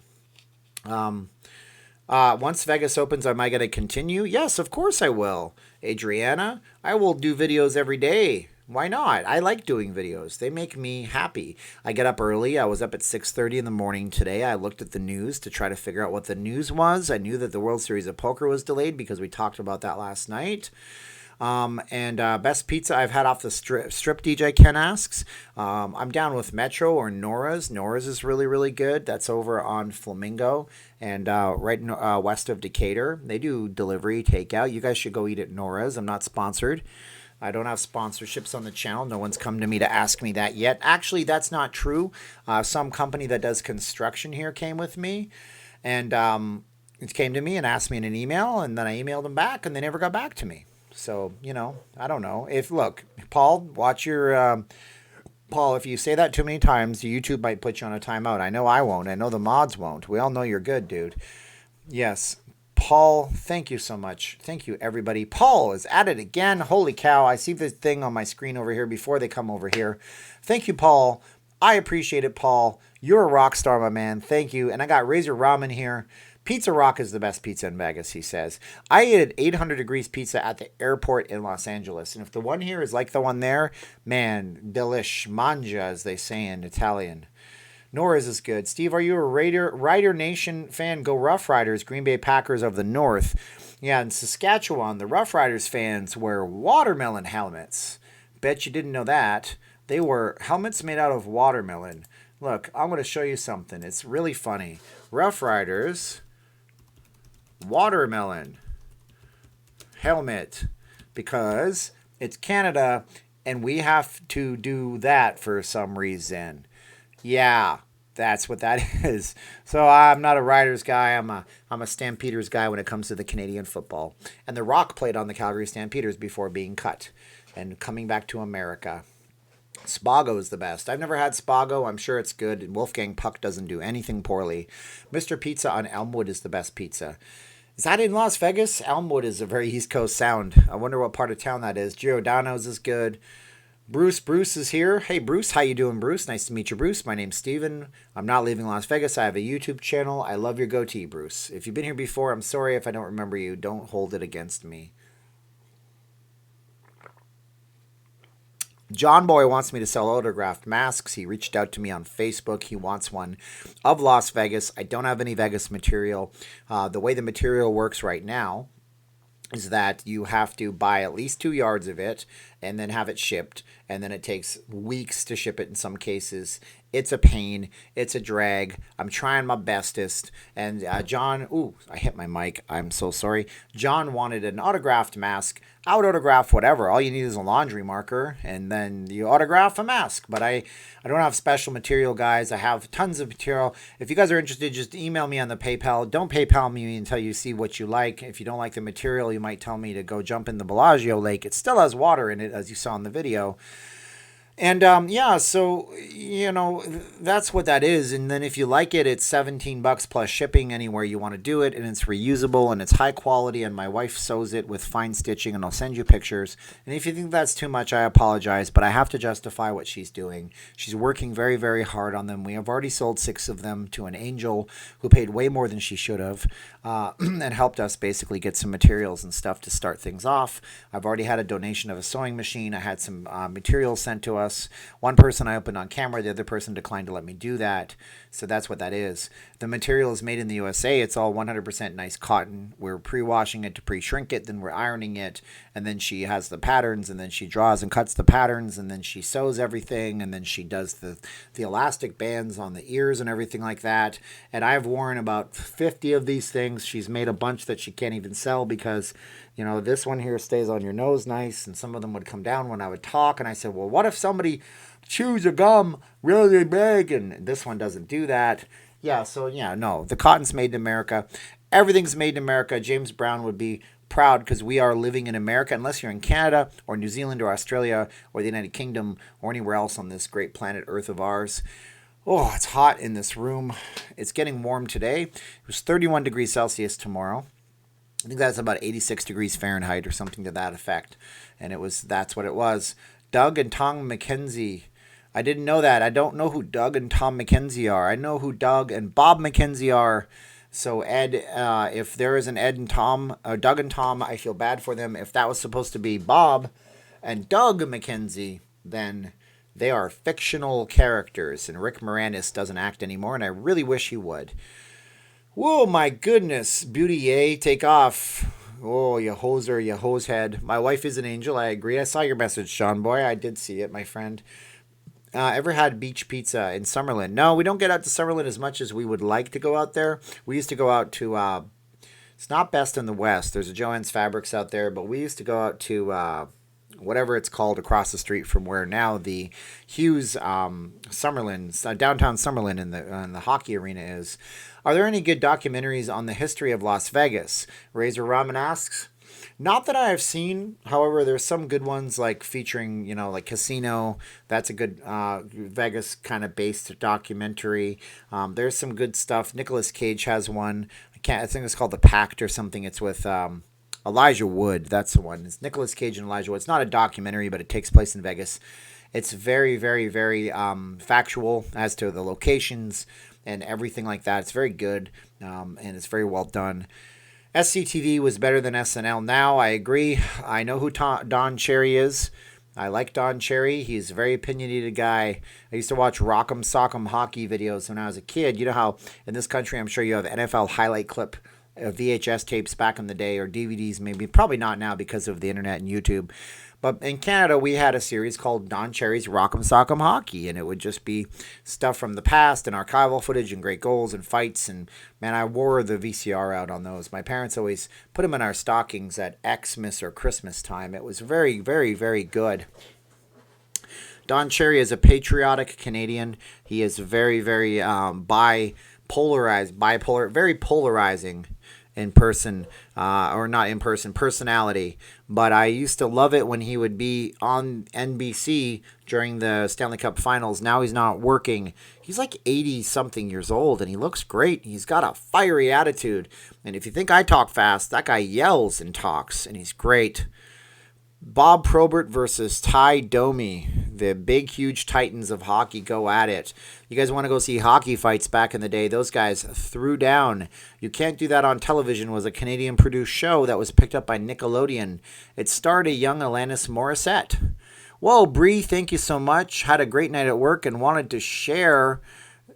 Once Vegas opens, am I going to continue? Yes, of course I will. Adriana, I will do videos every day. Why not? I like doing videos. They make me happy. I get up early. I was up at 6:30 in the morning today. I looked at the news to try to figure out what the news was. I knew that the World Series of Poker was delayed because we talked about that last night. Best pizza I've had off the strip, DJ Ken asks. I'm down with Metro or Nora's. Nora's is really, really good. That's over on Flamingo and west of Decatur. They do delivery, takeout. You guys should go eat at Nora's. I'm not sponsored. I don't have sponsorships on the channel. No one's come to me to ask me that yet. Actually, that's not true. Some company that does construction here came with me, and it came to me and asked me in an email, and then I emailed them back, and they never got back to me. So, I don't know. Look, Paul, watch your... Paul, if you say that too many times, YouTube might put you on a timeout. I know I won't. I know the mods won't. We all know you're good, dude. Yes. Paul, thank you so much. Thank you, everybody. Paul is at it again. Holy cow. I see the thing on my screen over here before they come over here. Thank you, Paul. I appreciate it, Paul. You're a rock star, my man. Thank you. And I got Razor Ramen here. Pizza Rock is the best pizza in Vegas, he says. I ate an 800 degrees pizza at the airport in Los Angeles. And if the one here is like the one there, man, delish, mangia, as they say in Italian. Nora's is good. Steve, are you a Rider Nation fan? Go Rough Riders, Green Bay Packers of the North. Yeah, in Saskatchewan, the Rough Riders fans wear watermelon helmets. Bet you didn't know that. They were helmets made out of watermelon. Look, I'm going to show you something. It's really funny. Rough Riders, watermelon helmet, because it's Canada and we have to do that for some reason. Yeah, that's what that is. So I'm not a Riders guy. I'm a Stampeders guy when it comes to the Canadian football. And The Rock played on the Calgary Stampeders before being cut and coming back to America. Spago is the best. I've never had Spago. I'm sure it's good. And Wolfgang Puck doesn't do anything poorly. Mr. Pizza on Elmwood is the best pizza. Is that in Las Vegas? Elmwood is a very East Coast sound. I wonder what part of town that is. Giordano's is good. Bruce is here. Hey, Bruce. How you doing, Bruce? Nice to meet you, Bruce. My name's Steven. I'm not leaving Las Vegas. I have a YouTube channel. I love your goatee, Bruce. If you've been here before, I'm sorry if I don't remember you. Don't hold it against me. John Boy wants me to sell autographed masks. He reached out to me on Facebook. He wants one of Las Vegas. I don't have any Vegas material. The way the material works right now is that you have to buy at least 2 yards of it, and then have it shipped, and then it takes weeks to ship it in some cases. It's a pain. It's a drag. I'm trying my bestest. And John, ooh, I hit my mic. I'm so sorry. John wanted an autographed mask. I would autograph whatever. All you need is a laundry marker, and then you autograph a mask. But I don't have special material, guys. I have tons of material. If you guys are interested, just email me on the PayPal. Don't PayPal me until you see what you like. If you don't like the material, you might tell me to go jump in the Bellagio lake. It still has water in it, as you saw in the video. And yeah, so that's what that is. And then if you like it, it's $17 plus shipping anywhere you want to do it, and it's reusable and it's high quality. And my wife sews it with fine stitching, and I'll send you pictures. And if you think that's too much, I apologize, but I have to justify what she's doing. She's working very, very hard on them. We have already sold 6 of them to an angel who paid way more than she should have, and helped us basically get some materials and stuff to start things off. I've already had a donation of a sewing machine. I had some materials sent to us. One person I opened on camera, the other person declined to let me do that. So that's what that is. The material is made in the USA. It's all 100% nice cotton. We're pre-washing it to pre-shrink it, then we're ironing it, and then she has the patterns, and then she draws and cuts the patterns, and then she sews everything, and then she does the elastic bands on the ears and everything like that. And I've worn about 50 of these things. She's made a bunch that she can't even sell because this one here stays on your nose nice, and some of them would come down when I would talk. And I said, well, what if somebody chews a gum really big? And this one doesn't do that. Yeah, so yeah, no, the cotton's made in America. Everything's made in America. James Brown would be proud because we are living in America, unless you're in Canada or New Zealand or Australia or the United Kingdom or anywhere else on this great planet Earth of ours. Oh, it's hot in this room. It's getting warm today. It was 31 degrees Celsius tomorrow. I think that's about 86 degrees Fahrenheit or something to that effect. And that's what it was. Doug and Tom McKenzie. I didn't know that. I don't know who Doug and Tom McKenzie are. I know who Doug and Bob McKenzie are. So Ed, if there is an Ed and Tom, Doug and Tom, I feel bad for them. If that was supposed to be Bob and Doug McKenzie, then they are fictional characters. And Rick Moranis doesn't act anymore, and I really wish he would. Whoa, my goodness. Beauty, yay, take off. Oh, you hoser, you hose head. My wife is an angel, I agree. I saw your message, Sean Boy. I did see it, my friend. Ever had beach pizza in Summerlin? No, we don't get out to Summerlin as much as we would like to go out there. We used to go out to, it's not Best in the West. There's a Joann's Fabrics out there, but we used to go out to whatever it's called across the street from where now the Hughes Summerlin, downtown Summerlin in the hockey arena is. Are there any good documentaries on the history of Las Vegas? Razor Ramen asks. Not that I have seen. However, there's some good ones like featuring, like Casino. That's a good Vegas kind of based documentary. There's some good stuff. Nicolas Cage has one. I think it's called The Pact or something. It's with Elijah Wood. That's the one. It's Nicolas Cage and Elijah Wood. It's not a documentary, but it takes place in Vegas. It's very, very, very factual as to the locations and everything like that. It's very good, and it's very well done. SCTV was better than SNL. Now, I agree. I know who Don Cherry is. I like Don Cherry. He's a very opinionated guy. I used to watch Rock'em Sock'em hockey videos when I was a kid. You know how in this country, I'm sure you have NFL highlight clip VHS tapes back in the day, or DVDs maybe. Probably not now because of the internet and YouTube. But in Canada, we had a series called Don Cherry's Rock'em Sock'em Hockey, and it would just be stuff from the past and archival footage and great goals and fights. And, man, I wore the VCR out on those. My parents always put them in our stockings at Xmas or Christmas time. It was very, very, very good. Don Cherry is a patriotic Canadian. He is very, very bipolar, very polarizing in person, or not in person, personality. But I used to love it when he would be on NBC during the Stanley Cup Finals. Now he's not working. He's like 80-something years old, and he looks great. He's got a fiery attitude. And if you think I talk fast, that guy yells and talks, and he's great. Bob Probert versus Ty Domi. The big, huge titans of hockey go at it. You guys want to go see hockey fights back in the day? Those guys threw down. You Can't Do That on Television was a Canadian-produced show that was picked up by Nickelodeon. It starred a young Alanis Morissette. Whoa, Bree, thank you so much. Had a great night at work and wanted to share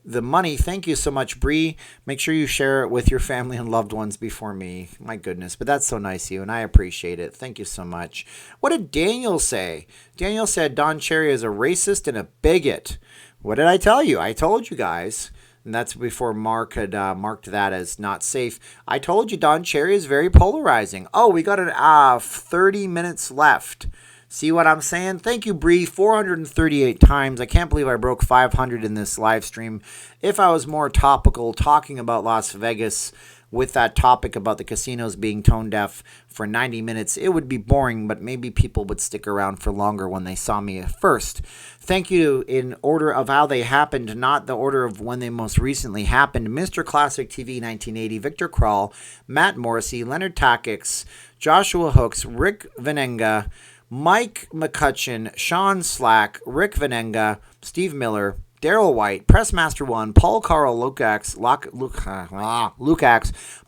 the money. Thank you so much, Bree. Make sure you share it with your family and loved ones before me. My goodness, but that's so nice of you, and I appreciate it. Thank you so much. What did Daniel say? Daniel said Don Cherry is a racist and a bigot. What did I tell you? I told you guys. And that's before Mark had marked that as not safe. I told you Don Cherry is very polarizing. Oh, we got 30 minutes left. See what I'm saying? Thank you, Bree. 438 times. I can't believe I broke 500 in this live stream. If I was more topical talking about Las Vegas with that topic about the casinos being tone deaf for 90 minutes, it would be boring, but maybe people would stick around for longer when they saw me at first. Thank you in order of how they happened, not the order of when they most recently happened. Mr. Classic TV 1980, Victor Kral, Matt Morrissey, Leonard Takix, Joshua Hooks, Rick Venenga, Mike McCutcheon, Sean Slack, Rick Venenga, Steve Miller, Daryl White, Pressmaster 1, Paul Carl Lukacs,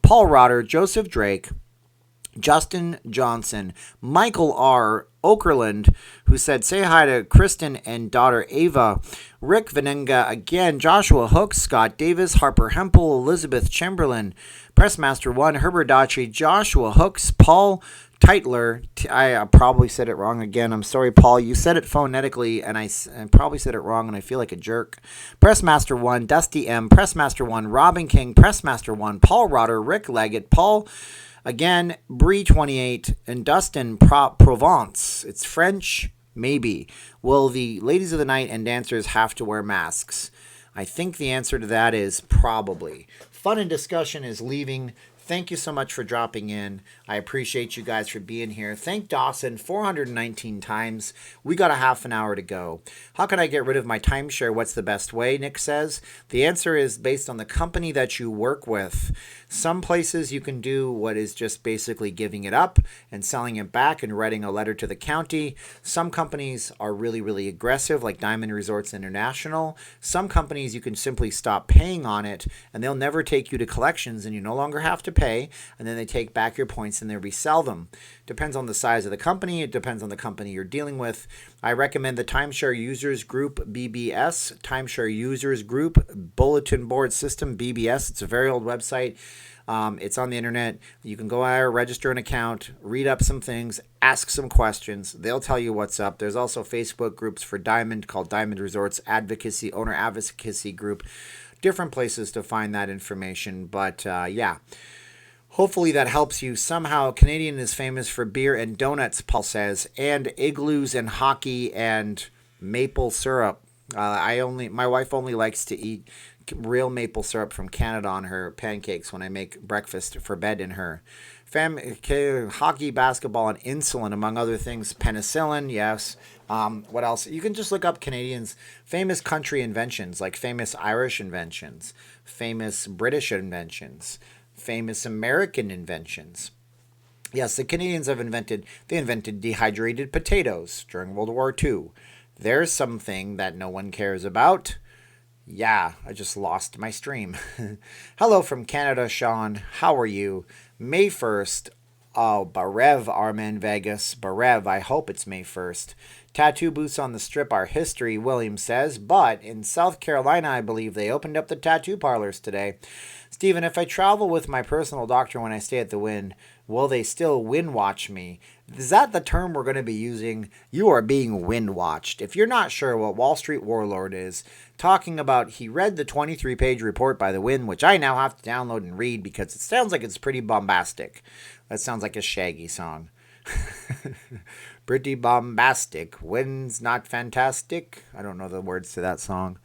Paul Rotter, Joseph Drake, Justin Johnson, Michael R. Okerlund, who said, say hi to Kristen and daughter Ava, Rick Venenga again, Joshua Hooks, Scott Davis, Harper Hempel, Elizabeth Chamberlain, Pressmaster 1, Herbert Daci, Joshua Hooks, Paul Teitler. I probably said it wrong again. I'm sorry, Paul. You said it phonetically, and I probably said it wrong, and I feel like a jerk. Pressmaster 1, Dusty M, Pressmaster 1, Robin King, Pressmaster 1, Paul Rotter, Rick Leggett, Paul, again, Bree28, and Dustin Provence. It's French? Maybe. Will the ladies of the night and dancers have to wear masks? I think the answer to that is probably. Fun and discussion is leaving. Thank you so much for dropping in. I appreciate you guys for being here. Thank Dawson 419 times. We got a half an hour to go. How can I get rid of my timeshare? What's the best way? Nick says. The answer is based on the company that you work with. Some places you can do what is just basically giving it up and selling it back and writing a letter to the county. Some companies are really, really aggressive, like Diamond Resorts International. Some companies you can simply stop paying on it and they'll never take you to collections and you no longer have to pay, and then they take back your points and they resell them. Depends on the size of the company. It depends on the company you're dealing with. I recommend the Timeshare Users Group, BBS, Timeshare Users Group, Bulletin Board System, BBS. It's a very old website. It's on the internet. You can go there, register an account, read up some things, ask some questions. They'll tell you what's up. There's also Facebook groups for Diamond called Diamond Resorts Advocacy, Owner Advocacy Group. Different places to find that information. But yeah. Hopefully that helps you somehow. Canadian is famous for beer and donuts, Paul says, and igloos and hockey and maple syrup. My wife only likes to eat real maple syrup from Canada on her pancakes when I make breakfast for bed in her. Hockey, basketball, and insulin, among other things. Penicillin, yes. What else? You can just look up Canadians' famous country inventions, like famous Irish inventions, famous British inventions, famous American inventions. Yes, the Canadians invented dehydrated potatoes during World War II. There's something that no one cares about. Yeah, I just lost my stream. Hello from Canada, Sean. How are you? May 1st. Oh, Barev, Armen Vegas. Barev, I hope it's May 1st. Tattoo booths on the Strip are history, William says. But in South Carolina, I believe they opened up the tattoo parlors today. Stephen, if I travel with my personal doctor when I stay at the Wynn, will they still Wynn watch me? Is that the term we're going to be using? You are being Wynn watched. If you're not sure what Wall Street Warlord is talking about, he read the 23-page report by the Wynn, which I now have to download and read because it sounds like it's pretty bombastic. That sounds like a Shaggy song. Pretty bombastic. Wynn's not fantastic. I don't know the words to that song.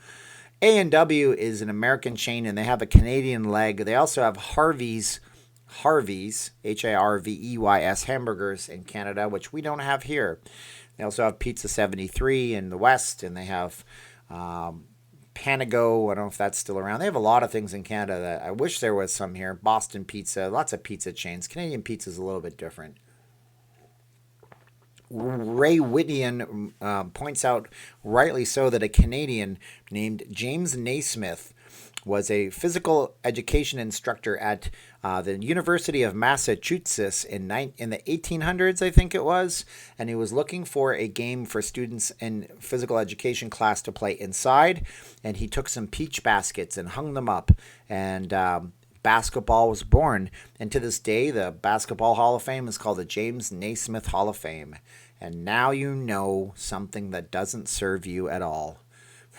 A&W is an American chain, and they have a Canadian leg. They also have Harvey's, Harveys hamburgers in Canada, which we don't have here. They also have Pizza 73 in the West, and they have Panago. I don't know if that's still around. They have a lot of things in Canada that I wish there was some here. Boston Pizza, lots of pizza chains. Canadian pizza is a little bit different. Ray Whittian points out, rightly so, that a Canadian named James Naismith was a physical education instructor at the University of Massachusetts in the 1800s, I think it was, and he was looking for a game for students in physical education class to play inside, and he took some peach baskets and hung them up, and basketball was born. And to this day, the Basketball Hall of Fame is called the James Naismith Hall of Fame. And now you know something that doesn't serve you at all.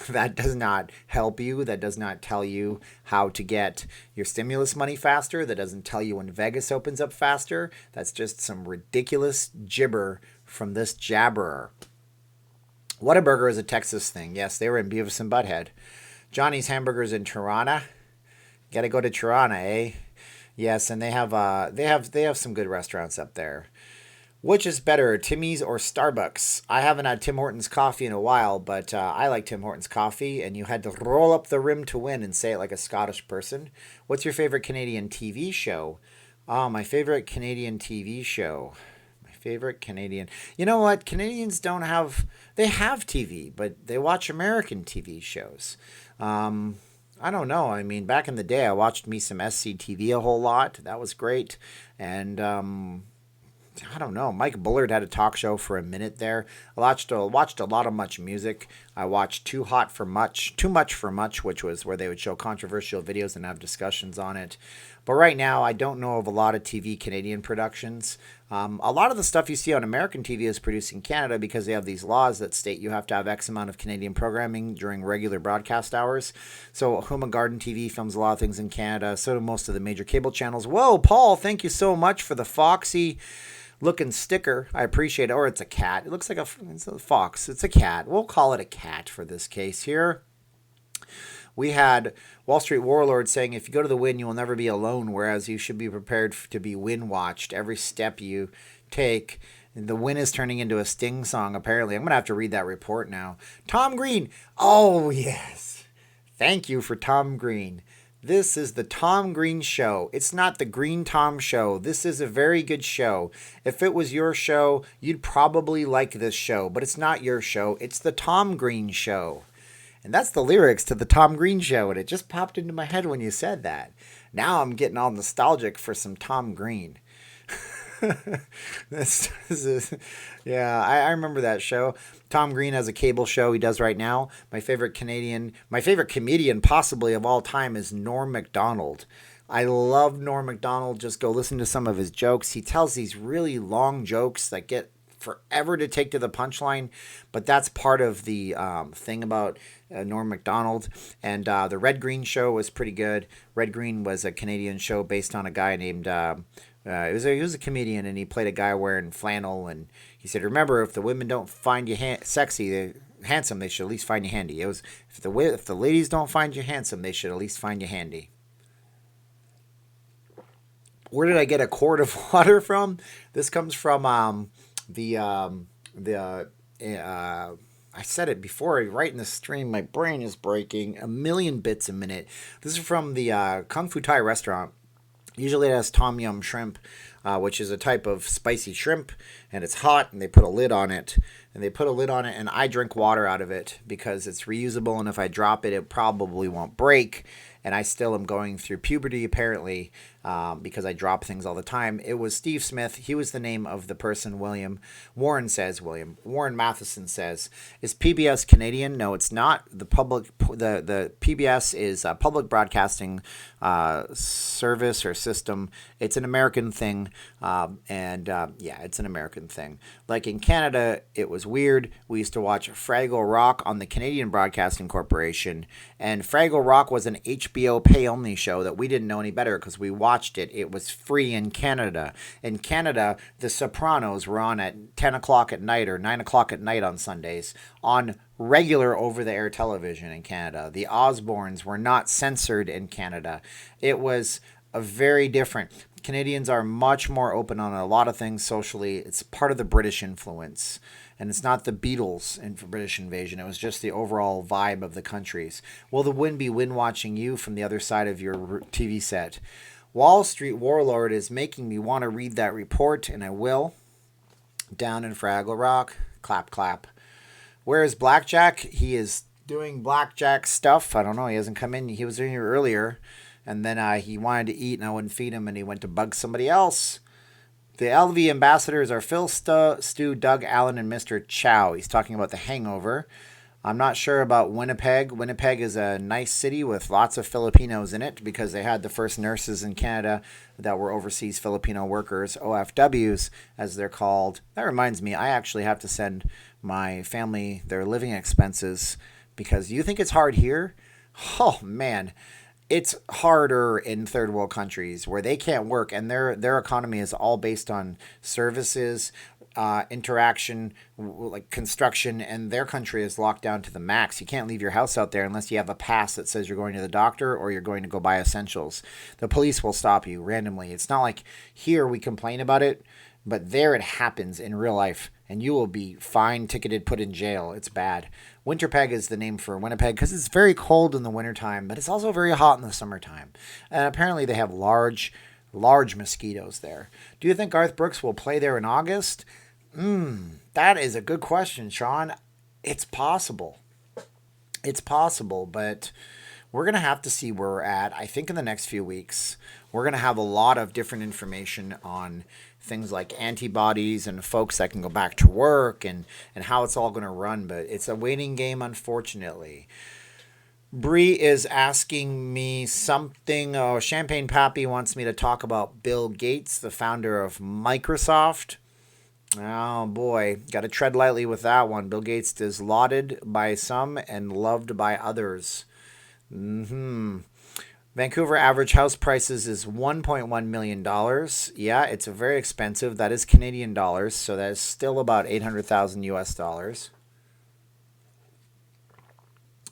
That does not help you. That does not tell you how to get your stimulus money faster. That doesn't tell you when Vegas opens up faster. That's just some ridiculous gibber from this jabberer. Whataburger is a Texas thing. Yes, they were in Beavis and Butthead. Johnny's Hamburgers in Tirana. Got to go to Tirana, eh? Yes, and they have some good restaurants up there. Which is better, Timmy's or Starbucks? I haven't had Tim Hortons coffee in a while, but I like Tim Hortons coffee, and you had to roll up the rim to win and say it like a Scottish person. What's your favorite Canadian TV show? Oh, my favorite Canadian TV show. My favorite Canadian... You know what? Canadians don't have... They have TV, but they watch American TV shows. I don't know. I mean, back in the day, I watched me some SCTV a whole lot. That was great. And... I don't know. Mike Bullard had a talk show for a minute there. I watched a lot of Much Music. I watched Too Much for Much, which was where they would show controversial videos and have discussions on it. But right now, I don't know of a lot of TV Canadian productions. A lot of the stuff you see on American TV is produced in Canada because they have these laws that state you have to have X amount of Canadian programming during regular broadcast hours. So Home and Garden TV films a lot of things in Canada. So do most of the major cable channels. Whoa, Paul, thank you so much for the Foxy looking sticker. I appreciate it. Or it's a cat. It looks like it's a fox. It's a cat. We'll call it a cat for this case here. We had Wall Street Warlord saying, if you go to the Win, you will never be alone, whereas you should be prepared to be Win-watched every step you take. And the Win is turning into a Sting song, apparently. I'm going to have to read that report now. Tom Green. Oh, yes. Thank you for Tom Green. This is the Tom Green Show. It's not the Green Tom Show. This is a very good show. If it was your show, you'd probably like this show. But it's not your show. It's the Tom Green Show. And that's the lyrics to the Tom Green Show. And it just popped into my head when you said that. Now I'm getting all nostalgic for some Tom Green. I remember that show. Tom Green has a cable show he does right now. My favorite comedian possibly of all time is Norm Macdonald. I love Norm Macdonald. Just go listen to some of his jokes. He tells these really long jokes that get forever to take to the punchline, but that's part of the thing about Norm Macdonald. And the Red Green Show was pretty good. Red Green was a Canadian show based on a guy named... he was a comedian, and he played a guy wearing flannel, and he said, remember, if the women don't find you handsome, they should at least find you handy. It was, if the ladies don't find you handsome, they should at least find you handy. Where did I get a quart of water from? This comes from I said it before, right in the stream. My brain is breaking a million bits a minute. This is from the Kung Fu Thai restaurant. Usually it has tom yum shrimp, which is a type of spicy shrimp, and it's hot, and they put a lid on it. And I drink water out of it because it's reusable, and if I drop it, it probably won't break. And I still am going through puberty, apparently, because I drop things all the time. It was Steve Smith. He was the name of the person. Warren Matheson says, is PBS Canadian? No, it's not. The PBS is a public broadcasting service or system. It's an American thing, it's an American thing. Like in Canada, it was weird. We used to watch Fraggle Rock on the Canadian Broadcasting Corporation, and Fraggle Rock was an HBO pay-only show that we didn't know any better because we watched it. It was free in Canada. In Canada, The Sopranos were on at 10 o'clock at night or 9 o'clock at night on Sundays on regular over-the-air television in Canada. The Osbournes were not censored in Canada. It was a very different. Canadians are much more open on a lot of things socially. It's part of the British influence. And it's not the Beatles in British invasion. It was just the overall vibe of the countries. Will the wind be wind watching you from the other side of your TV set? Wall Street Warlord is making me want to read that report, and I will. Down in Fraggle Rock. Clap, clap. Where is Blackjack? He is doing blackjack stuff. I don't know. He hasn't come in. He was in here earlier, and then he wanted to eat, and I wouldn't feed him, and he went to bug somebody else. The LV ambassadors are Phil, Stu, Doug, Allen, and Mr. Chow. He's talking about The Hangover. I'm not sure about Winnipeg. Winnipeg is a nice city with lots of Filipinos in it because they had the first nurses in Canada that were overseas Filipino workers, OFWs as they're called. That reminds me, I actually have to send my family their living expenses because you think it's hard here? Oh man, it's harder in third world countries where they can't work and their economy is all based on services, interaction, like construction, and their country is locked down to the max. You can't leave your house out there unless you have a pass that says you're going to the doctor or you're going to go buy essentials. The police will stop you randomly. It's not like here we complain about it, but there it happens in real life, and you will be fined, ticketed, put in jail. It's bad. Winterpeg is the name for Winnipeg because it's very cold in the wintertime, but it's also very hot in the summertime. And apparently they have large mosquitoes there. Do you think Garth Brooks will play there in August? That is a good question, Sean. It's possible. It's possible, but we're going to have to see where we're at. I think in the next few weeks, we're going to have a lot of different information on things like antibodies and folks that can go back to work and how it's all going to run. But it's a waiting game, unfortunately. Bree is asking me something. Oh, Champagne Pappy wants me to talk about Bill Gates, the founder of Microsoft. Oh boy, got to tread lightly with that one. Bill Gates is lauded by some and loved by others. Vancouver average house prices is $1.1 million. Yeah, it's very expensive. That is Canadian dollars, so that is still about 800,000 US dollars.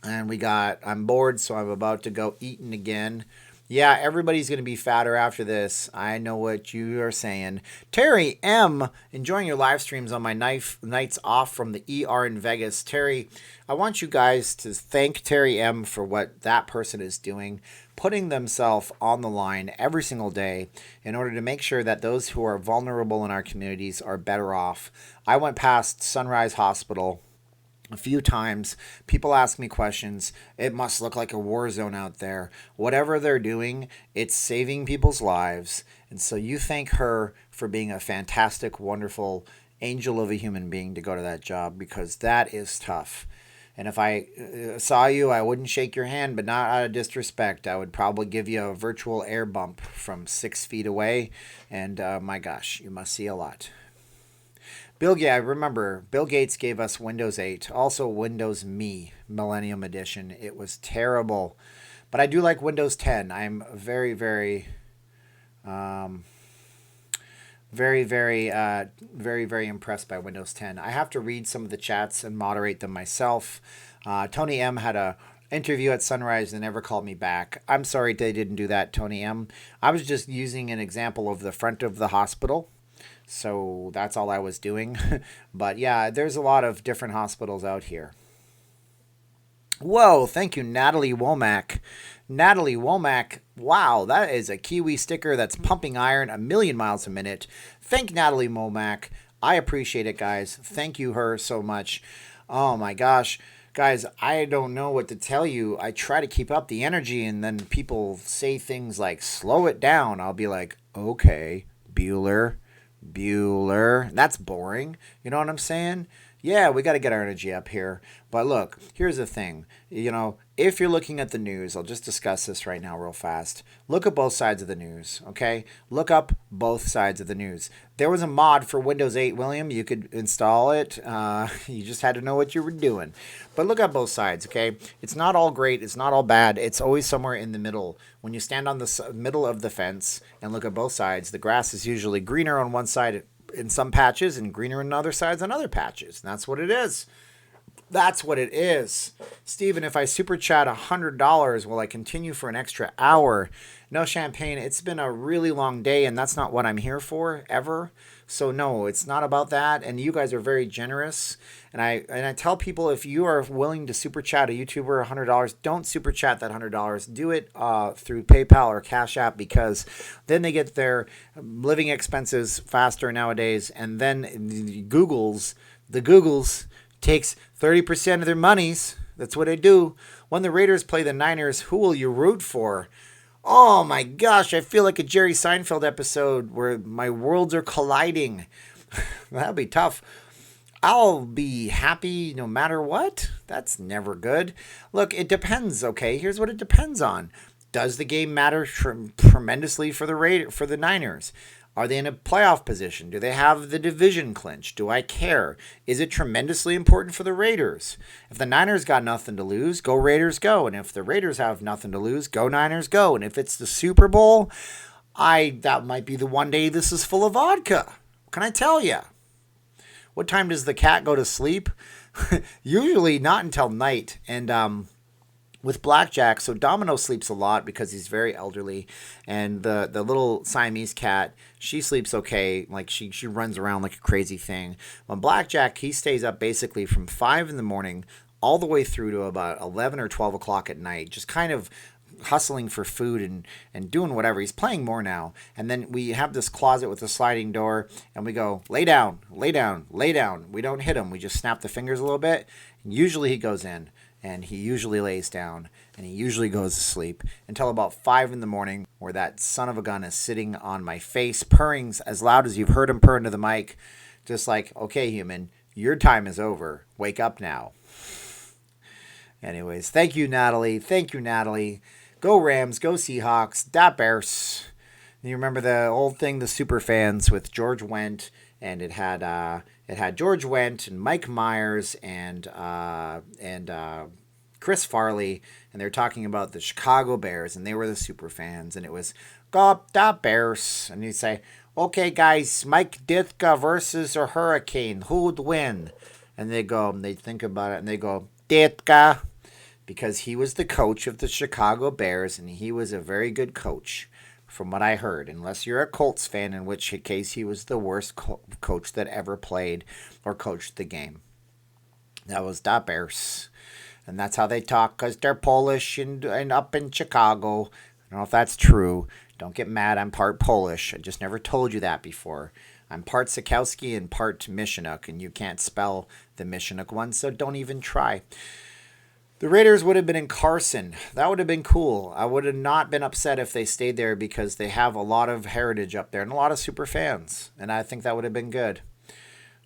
And I'm bored, so I'm about to go eating again. Yeah, everybody's going to be fatter after this. I know what you are saying. Terry M., enjoying your live streams on my nights off from the ER in Vegas. Terry, I want you guys to thank Terry M. for what that person is doing, putting themselves on the line every single day in order to make sure that those who are vulnerable in our communities are better off. I went past Sunrise Hospital a few times. People ask me questions. It must look like a war zone out there. Whatever they're doing, it's saving people's lives. And so you thank her for being a fantastic, wonderful angel of a human being to go to that job, because that is tough. And if I saw you, I wouldn't shake your hand, but not out of disrespect. I would probably give you a virtual air bump from 6 feet away. And my gosh, you must see a lot. I remember Bill Gates gave us Windows 8, also Windows Me Millennium Edition. It was terrible, but I do like Windows 10. I'm very, very, very impressed by Windows 10. I have to read some of the chats and moderate them myself. Tony M had a interview at Sunrise and never called me back. I'm sorry they didn't do that, Tony M. I was just using an example of the front of the hospital. So that's all I was doing. But yeah, there's a lot of different hospitals out here. Whoa, thank you, Natalie Womack. Natalie Womack, wow, that is a Kiwi sticker that's pumping iron a million miles a minute. Thank Natalie Womack. I appreciate it, guys. Thank you her so much. Oh my gosh. Guys, I don't know what to tell you. I try to keep up the energy, and then people say things like, slow it down. I'll be like, okay, Bueller. That's boring. You know what I'm saying? Yeah, we got to get our energy up here. But look, here's the thing. If you're looking at the news, I'll just discuss this right now real fast. Look at both sides of the news, okay? Look up both sides of the news. There was a mod for Windows 8, William. You could install it. You just had to know what you were doing. But look at both sides, okay? It's not all great. It's not all bad. It's always somewhere in the middle. When you stand on the middle of the fence and look at both sides, the grass is usually greener on one side in some patches and greener on other sides on other patches. And that's what it is. That's what it is. Steven, if I super chat $100, will I continue for an extra hour? No, Champagne, it's been a really long day, and that's not what I'm here for, ever. So no, it's not about that. And you guys are very generous. And I tell people, if you are willing to super chat a YouTuber $100, don't super chat that $100. Do it through PayPal or Cash App, because then they get their living expenses faster nowadays. And then the Googles takes 30% of their monies That's what I do. When the Raiders play the Niners, who will you root for? Oh my gosh, I feel like a Jerry Seinfeld episode where my worlds are colliding. That'll be tough. I'll be happy no matter what. That's never good. Look, it depends, okay? Here's what it depends on. Does the game matter tremendously for the Niners? Are they in a playoff position? Do they have the division clinch? Do I care? Is it tremendously important for the Raiders? If the Niners got nothing to lose, go Raiders go. And if the Raiders have nothing to lose, go Niners go. And if it's the Super Bowl, that might be the one day this is full of vodka. What can I tell you? What time does the cat go to sleep? Usually not until night. And with Blackjack, so Domino sleeps a lot because he's very elderly, and the little Siamese cat, she sleeps okay. Like she runs around like a crazy thing. When Blackjack, he stays up basically from 5 in the morning all the way through to about 11 or 12 o'clock at night, just kind of hustling for food and doing whatever. He's playing more now. And then we have this closet with a sliding door, and we go, lay down, lay down, lay down. We don't hit him. We just snap the fingers a little bit, and usually he goes in. And he usually lays down, and he usually goes to sleep until about 5 in the morning, where that son of a gun is sitting on my face, purring as loud as you've heard him purr into the mic, just like, okay, human, your time is over. Wake up now. Anyways, thank you, Natalie. Thank you, Natalie. Go Rams, go Seahawks, da Bears. You remember the old thing, the super fans with George Wendt, and it had George Wendt and Mike Myers and Chris Farley, and they were talking about the Chicago Bears, and they were the super fans, and it was go da Bears, and you'd say, okay guys, Mike Ditka versus a hurricane, who'd win? And they go, and they think about it, and they go, Ditka, because he was the coach of the Chicago Bears, and he was a very good coach. From what I heard, unless you're a Colts fan, in which case he was the worst coach that ever played or coached the game. That was da Bears. And that's how they talk, because they're Polish and up in Chicago. I don't know if that's true. Don't get mad, I'm part Polish. I just never told you that before. I'm part Sikowski and part Mishinuk, and you can't spell the Mishinuk one, so don't even try. The Raiders would have been in Carson. That would have been cool. I would have not been upset if they stayed there because they have a lot of heritage up there and a lot of super fans. And I think that would have been good.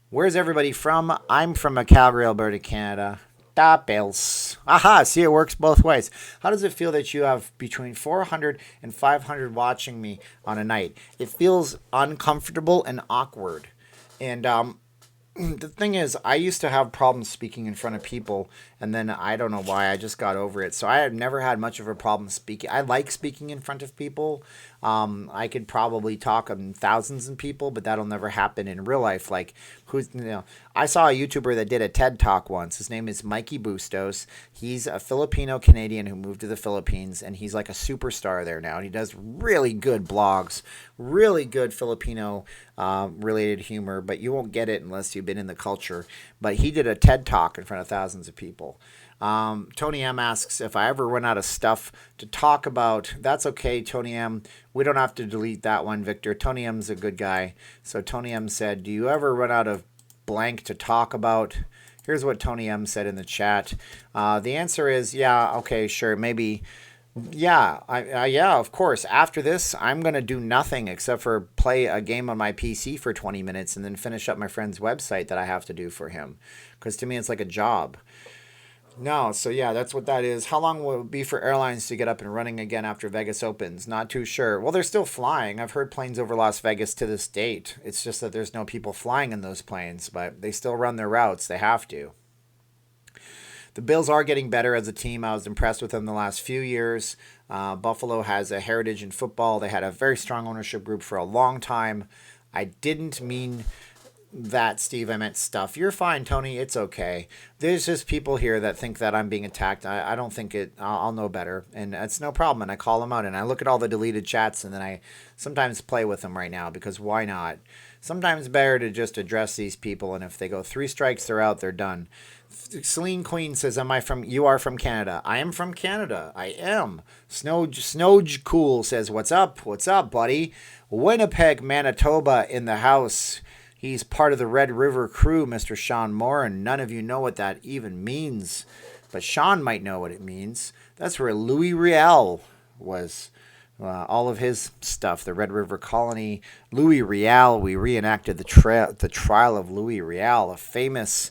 Where's everybody from? I'm from Calgary, Alberta, Canada. Da Bills. Aha, see, it works both ways. How does it feel that you have between 400 and 500 watching me on a night? It feels uncomfortable and awkward. And the thing is, I used to have problems speaking in front of people, and then I don't know why, I just got over it. So I have never had much of a problem speaking. I like speaking in front of people. I could probably talk on thousands of people, but that'll never happen in real life. Like, I saw a YouTuber that did a TED Talk once. His name is Mikey Bustos. He's a Filipino Canadian who moved to the Philippines, and he's like a superstar there now. And he does really good blogs, really good Filipino related humor, but you won't get it unless you've been in the culture. But he did a TED Talk in front of thousands of people. Tony M asks if I ever run out of stuff to talk about. That's okay, Tony M. We don't have to delete that one, Victor. Tony M's a good guy. So Tony M said, do you ever run out of blank to talk about? Here's what Tony M said in the chat. The answer is, yeah, okay, sure, maybe. Yeah, yeah, of course. After this, I'm going to do nothing except for play a game on my PC for 20 minutes and then finish up my friend's website that I have to do for him. Because to me, it's like a job. No, so yeah, that's what that is. How long will it be for airlines to get up and running again after Vegas opens? Not too sure. Well, they're still flying. I've heard planes over Las Vegas to this date. It's just that there's no people flying in those planes, but they still run their routes. They have to. The Bills are getting better as a team. I was impressed with them the last few years. Buffalo has a heritage in football. They had a very strong ownership group for a long time. I didn't mean that, Steve. I meant stuff. You're fine, Tony. It's okay. There's just people here that think that I'm being attacked. I don't think it. I'll know better. And it's no problem. And I call them out. And I look at all the deleted chats. And then I sometimes play with them right now. Because why not? Sometimes better to just address these people. And if they go 3 strikes, they're out. They're done. Celine Queen says, you are from Canada. I am from Canada. I am. Snowge Cool says, what's up? What's up, buddy? Winnipeg, Manitoba in the house. He's part of the Red River crew, Mr. Sean Moore, and none of you know what that even means. but Sean might know what it means. That's where Louis Riel was. All of his stuff, the Red River Colony, Louis Riel. We reenacted the trial of Louis Riel, a famous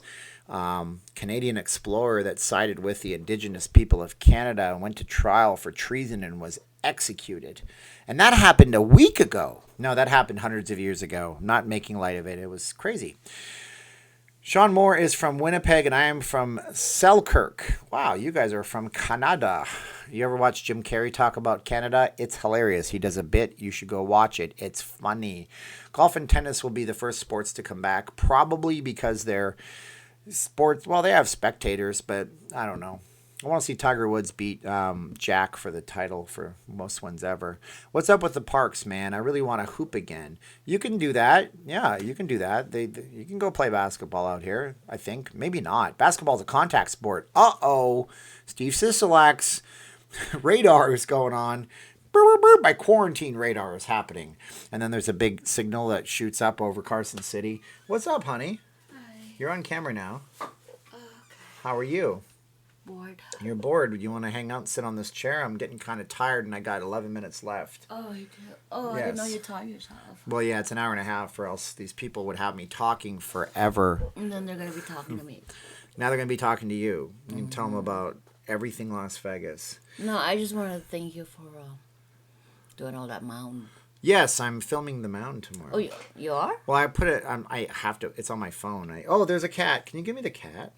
Canadian explorer that sided with the Indigenous people of Canada and went to trial for treason and was executed. And that happened a week ago. No, that happened hundreds of years ago. I'm not making light of it. It was crazy. Sean Moore is from Winnipeg, and I am from Selkirk. Wow, you guys are from Canada. You ever watch Jim Carrey talk about Canada? It's hilarious. He does a bit. You should go watch it. It's funny. Golf and tennis will be the first sports to come back, probably because they're sports. Well, they have spectators, but I don't know. I want to see Tiger Woods beat Jack for the title for most ones ever. What's up with the parks, man? I really want to hoop again. You can do that. Yeah, you can do that. You can go play basketball out here, I think. Maybe not. Basketball's a contact sport. Uh-oh. Steve Sisolak's radar is going on. My quarantine radar is happening. And then there's a big signal that shoots up over Carson City. What's up, honey? Hi. You're on camera now. Okay. How are you? Bored. You're bored. You want to hang out and sit on this chair? I'm getting kind of tired, and I got 11 minutes left. Oh, you do? Oh, Yes. I didn't know you taught yourself. Well, yeah, it's an hour and a half, or else these people would have me talking forever. And then they're going to be talking to me. Now they're going to be talking to you. You can tell them about everything Las Vegas. No, I just want to thank you for doing all that mound. Yes, I'm filming the mound tomorrow. Oh, you are? Well, I put it on. I have to. It's on my phone. Oh, there's a cat. Can you give me the cat?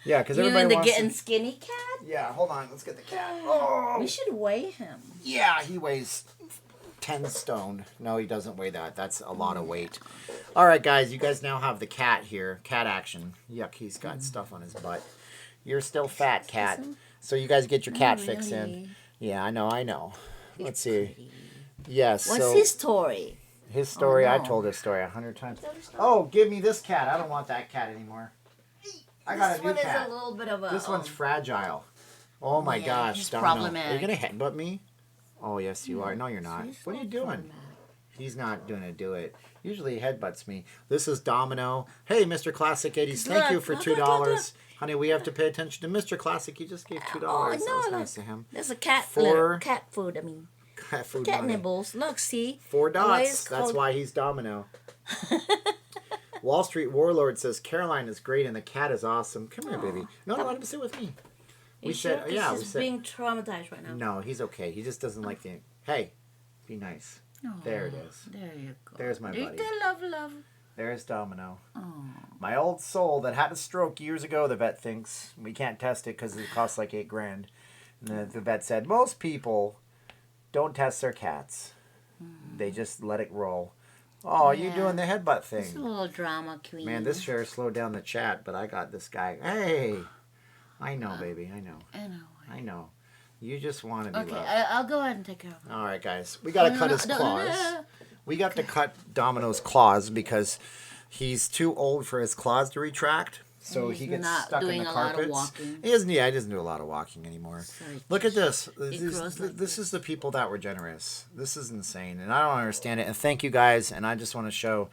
Yeah, because You everybody mean the wants getting to... skinny cat? Yeah, hold on. Let's get the cat. Oh, We should weigh him. yeah, he weighs 10 stone. No, he doesn't weigh that. That's a lot of weight. All right, guys. You guys now have the cat here. Cat action. Yuck, he's got stuff on his butt. You're still fat, cat. So you guys get your cat fix in. Yeah, I know. Let's see. Yes. What's his story? His story, Oh, no. I told his story 100 times. Oh, give me this cat. I don't want that cat anymore. I got a new cat. This one is a little bit of a... This one's fragile. Oh my Yeah, gosh, he's Domino. Are problematic. you going to headbutt me? Oh, yes, you are. No, you're not. He's What are you so doing? problematic. He's not going to do it. Usually he headbutts me. This is Domino. Hey, Mr. Classic 80s. Thank you for $2. Honey, we have to pay attention to Mr. Classic. He just gave $2. Oh, That was no, nice of him. There's a cat, Four- cat food, I mean. Cat food Cat money. nibbles. Look, see? 4 The way dots. it's That's called- why he's Domino. Wall Street Warlord says Caroline is great and the cat is awesome. Come here, baby. No, let him sit with me. You sure? 'Cause we he's said. being traumatized right now. No, he's okay. He just doesn't like the. Hey, be nice. Oh, There it is. There you go. There's my buddy. Love. There's Domino. Oh. My old soul that had a stroke years ago. The vet thinks we can't test it because it costs like $8,000. And the vet said most people don't test their cats. They just let it roll. Oh, you Yeah. doing the headbutt It's a thing? little drama queen. Man, this sure slowed down the chat, but I got this guy. Hey, I know, baby. I know. I know. You just want to be Okay, loved. I'll go ahead and take care of him. All right, guys. We got to cut his claws. We got to cut Domino's claws because he's too old for his claws to retract. So He's he gets not stuck in doing the a lot of carpets. walking. He doesn't do a lot of walking anymore. So Look at this. grows like This is the people that were generous. This is insane. And I don't understand it. And thank you guys. And I just want to show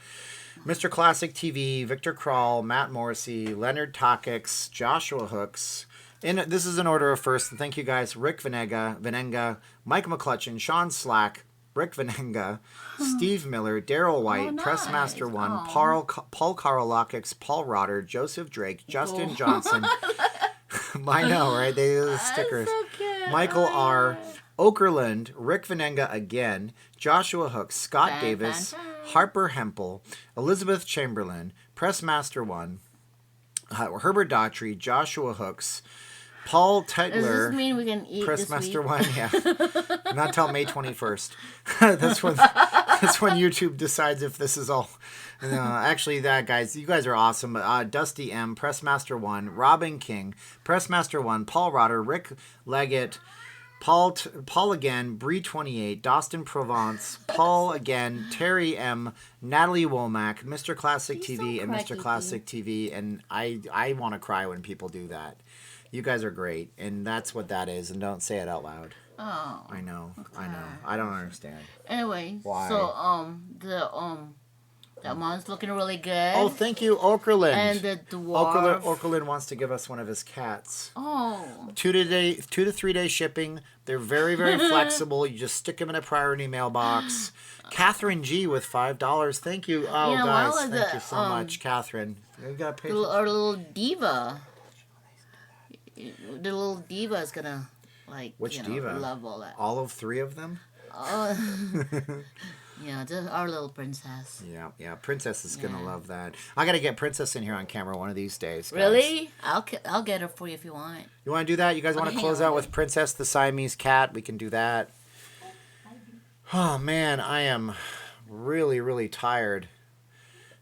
Mr. Classic TV, Victor Kral, Matt Morrissey, Leonard Takix, Joshua Hooks. This is in order of first. And thank you guys. Rick Venenga, Mike McClutchin, Sean Slack, Rick Venenga, Steve Miller, Daryl White, nice. Pressmaster 1, Aw. Paul Karolakix, Paul Rotter, Joseph Drake, Justin Johnson. I know, right? They do the stickers. so cute. Michael R. Okerlund, Rick Venenga again, Joshua Hooks, Scott Dun, Davis, dun, dun. Harper Hempel, Elizabeth Chamberlain, Pressmaster 1, Herbert Daughtry, Joshua Hooks, Paul Does Tetler. this mean we can eat this Pressmaster week? 1, yeah. Not till May 21st. That's when YouTube decides if this is all. Actually, guys, you guys are awesome. Dusty M, Pressmaster 1, Robin King, Pressmaster 1, Paul Rotter, Rick Leggett, Paul again, Bree 28, Dostin Provence, Paul again, Terry M, Natalie Womack, Mr. Classic He's TV, so and Mr. cracky. Classic TV, and I want to cry when people do that. You guys are great, and that's what that is, and don't say it out loud. Oh. I know. I don't understand. Anyway, Why? so That one's looking really good. Oh, thank you, Okerlund. And the dwarf. Okerlund wants to give us one of his cats. Oh. 2 to 3 day shipping. They're very, very flexible. You just stick them in a priority mailbox. Catherine G with $5. Thank you. Oh, Yeah, guys, well, thank you so much, Catherine. We got to pay. Our little diva. The little diva is gonna Which diva? love all that. All of 3 of them? Yeah, our little princess. Yeah. Princess is gonna love that. I gotta get Princess in here on camera one of these days. Guys. Really? I'll get her for you if you want. You want to do that? You guys want to close out with Princess the Siamese cat? We can do that. Oh man, I am really, really tired.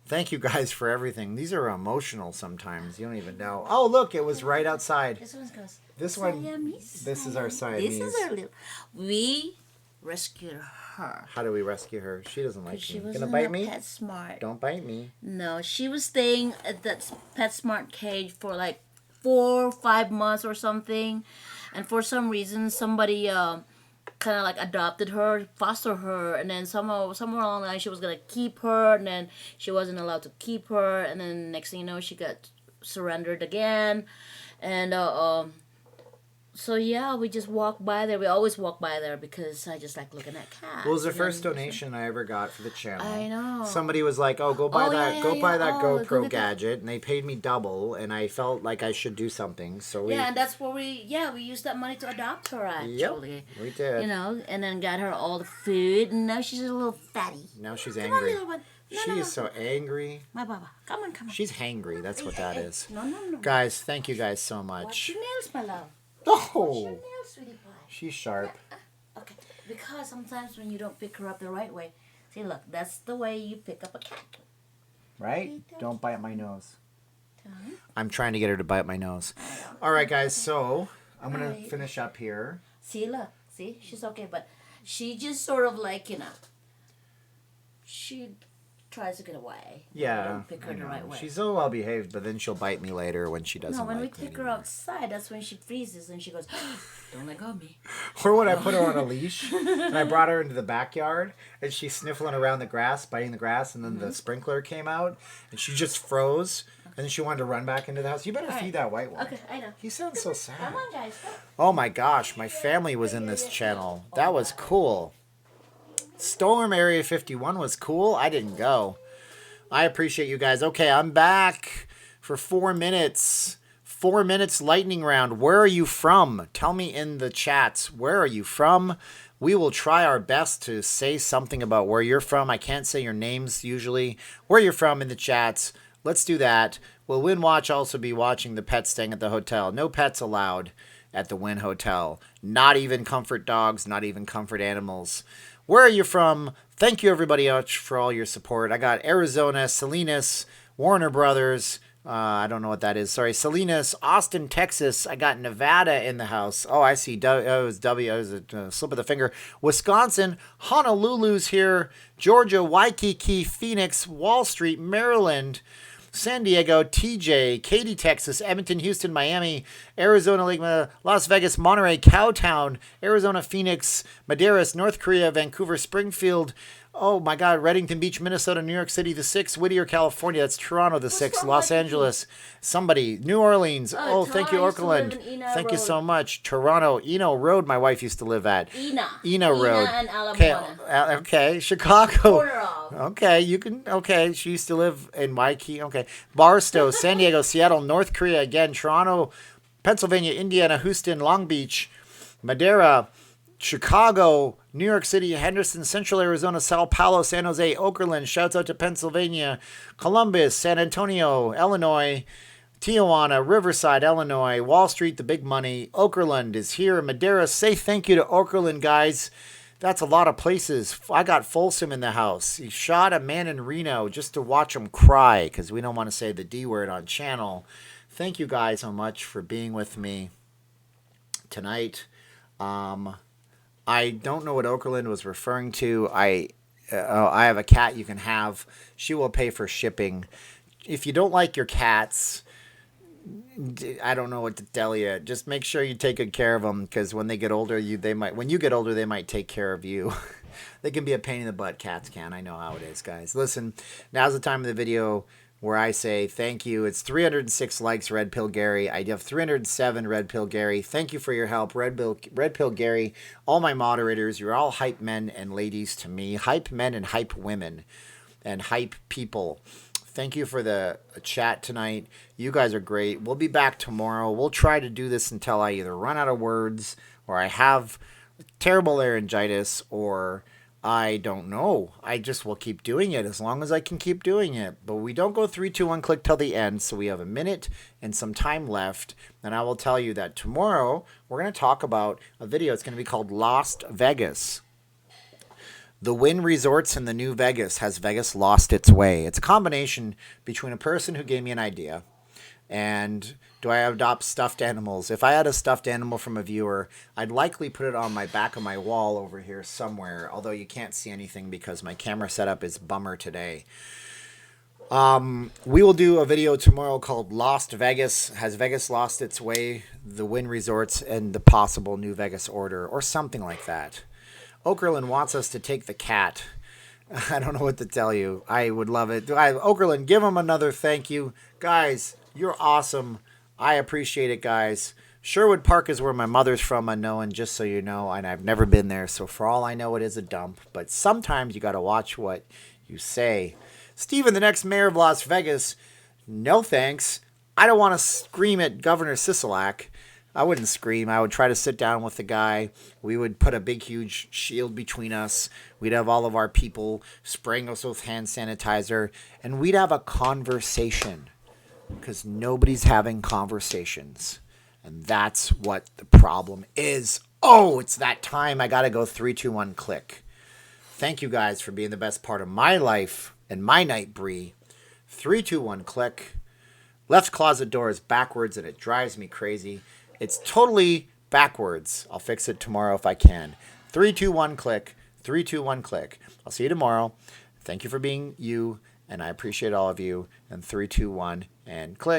Thank you guys for everything. These are emotional sometimes. You don't even know. Oh look, it was right outside. This one goes. This one. Siamese. This is our Siamese. This is our little. We rescued her. How do we rescue her? She doesn't like She me. was Gonna in bite a me? PetSmart. Don't bite me. No, she was staying at that PetSmart cage for like 4 or 5 months or something, and for some reason somebody kind of like adopted her, foster her, and then somewhere along the line she was gonna keep her, and then she wasn't allowed to keep her, and then next thing you know she got surrendered again, and so yeah, we just walk by there. We always walk by there because I just like looking at cats. Well, it was the first donation I ever got for the channel. I know. Somebody was like, "Oh, go buy that Oh, GoPro look at that. gadget," and they paid me double, and I felt like I should do something. So we, Yeah, and that's where we used that money to adopt her actually. Yep, we did. You know, and then got her all the food, and now she's a little fatty. Now she's Come on, angry. little one. No, She no, is no. so angry. My baba. Come on. She's hangry. That's what that is. No. Guys, thank you guys so Watch much. your nails, my love. Watch your Oh, nails, sweetie pie. she's sharp. Okay, because sometimes when you don't pick her up the right way, see, look, that's the way you pick up a cat. Right? Don't bite my nose. Huh? I'm trying to get her to bite my nose. All right, guys. So I'm gonna finish up here. See, look, see, she's okay, but she just sort of like she tries to get away. Yeah, We don't pick her I the know. right way. She's so well behaved, but then she'll bite me later when she doesn't. No, when we like me pick her anymore. outside, that's when she freezes and she goes, "Don't let go of me." Or when I put her on a leash and I brought her into the backyard and she's sniffling around the grass, biting the grass, and then the sprinkler came out and she just froze and then she wanted to run back into the house. You better feed that white one. Okay, I know. He sounds so sad. Come on, guys. Come. Oh my gosh, my family was in this channel. That was cool. Storm Area 51 was cool. I didn't go. I appreciate you guys. Okay, I'm back for 4 minutes. 4 minutes lightning round. Where are you from? Tell me in the chats. Where are you from? We will try our best to say something about where you're from. I can't say your names usually. Where you're from in the chats. Let's do that. Will Win Watch also be watching the pets staying at the hotel? No pets allowed at the Win Hotel. Not even comfort dogs, not even comfort animals. Where are you from? Thank you, everybody, for all your support. I got Arizona, Salinas, Warner Brothers. I don't know what that is. Sorry, Salinas, Austin, Texas. I got Nevada in the house. Oh, I see. It was a slip of the finger. Wisconsin, Honolulu's here. Georgia, Waikiki, Phoenix, Wall Street, Maryland. San Diego, TJ, Katy, Texas, Edmonton, Houston, Miami, Arizona, Lake, Las Vegas, Monterey, Cowtown, Arizona, Phoenix, Madeiras, North Korea, Vancouver, Springfield, oh my God, Reddington Beach, Minnesota, New York City, the 6th, Whittier, California, that's Toronto, the 6th, Los Angeles, somebody, New Orleans, oh, thank you, Orkland, thank you so much, Toronto, Eno Road, my wife used to live at. Eno Road. and Alabama. Okay, Chicago. Corner of. Okay, you can. Okay, she used to live in Waikiki. Okay, Barstow, San Diego, Seattle, North Korea again, Toronto, Pennsylvania, Indiana, Houston, Long Beach, Madeira, Chicago, New York City, Henderson, Central Arizona, Sao Paulo, San Jose, Okerlund. Shouts out to Pennsylvania, Columbus, San Antonio, Illinois, Tijuana, Riverside, Illinois, Wall Street, the big money. Okerlund is here. Madeira, say thank you to Okerlund, guys. That's a lot of places. I got Folsom in the house. He shot a man in Reno just to watch him cry because we don't want to say the D word on channel. Thank you guys so much for being with me tonight. I don't know what Okerlund was referring to. I have a cat you can have. She will pay for shipping. If you don't like your cats, I don't know what to tell you. Just make sure you take good care of them because when they get older, they might take care of you. They can be a pain in the butt. Cats can. I know how it is, guys. Listen, now's the time of the video where I say thank you. It's 306 likes, Red Pill Gary. I have 307, Red Pill Gary. Thank you for your help, Red Pill Gary. All my moderators, you're all hype men and ladies to me. Hype men and hype women and hype people. Thank you for the chat tonight. You guys are great. We'll be back tomorrow. We'll try to do this until I either run out of words or I have terrible laryngitis or I don't know. I just will keep doing it as long as I can keep doing it. But we don't go 3, 2, 1 click till the end. So we have a minute and some time left. And I will tell you that tomorrow we're going to talk about a video. It's going to be called Lost Vegas. The Wynn Resorts in the New Vegas. Has Vegas lost its way? It's a combination between a person who gave me an idea and do I adopt stuffed animals? If I had a stuffed animal from a viewer, I'd likely put it on my back of my wall over here somewhere, although you can't see anything because my camera setup is bummer today. We will do a video tomorrow called Lost Vegas. Has Vegas lost its way? The Wynn Resorts and the possible New Vegas order or something like that. Okerlund wants us to take the cat. I don't know what to tell you. I would love it. Okerlund, give him another thank you. Guys, you're awesome. I appreciate it, guys. Sherwood Park is where my mother's from, unknown, just so you know, and I've never been there, so for all I know, it is a dump. But sometimes you got to watch what you say. Steven, the next mayor of Las Vegas, no thanks. I don't want to scream at Governor Sisolak. I wouldn't scream. I would try to sit down with the guy. We would put a big, huge shield between us. We'd have all of our people spraying us with hand sanitizer, and we'd have a conversation because nobody's having conversations, and that's what the problem is. Oh, it's that time. I got to go 3, 2, 1, click. Thank you guys for being the best part of my life and my night, Bree. 3, 2, 1, click. Left closet door is backwards, and it drives me crazy. It's totally backwards. I'll fix it tomorrow if I can. 3, 2, 1, click. 3, 2, 1, click. I'll see you tomorrow. Thank you for being you, and I appreciate all of you. And 3, 2, 1, and click.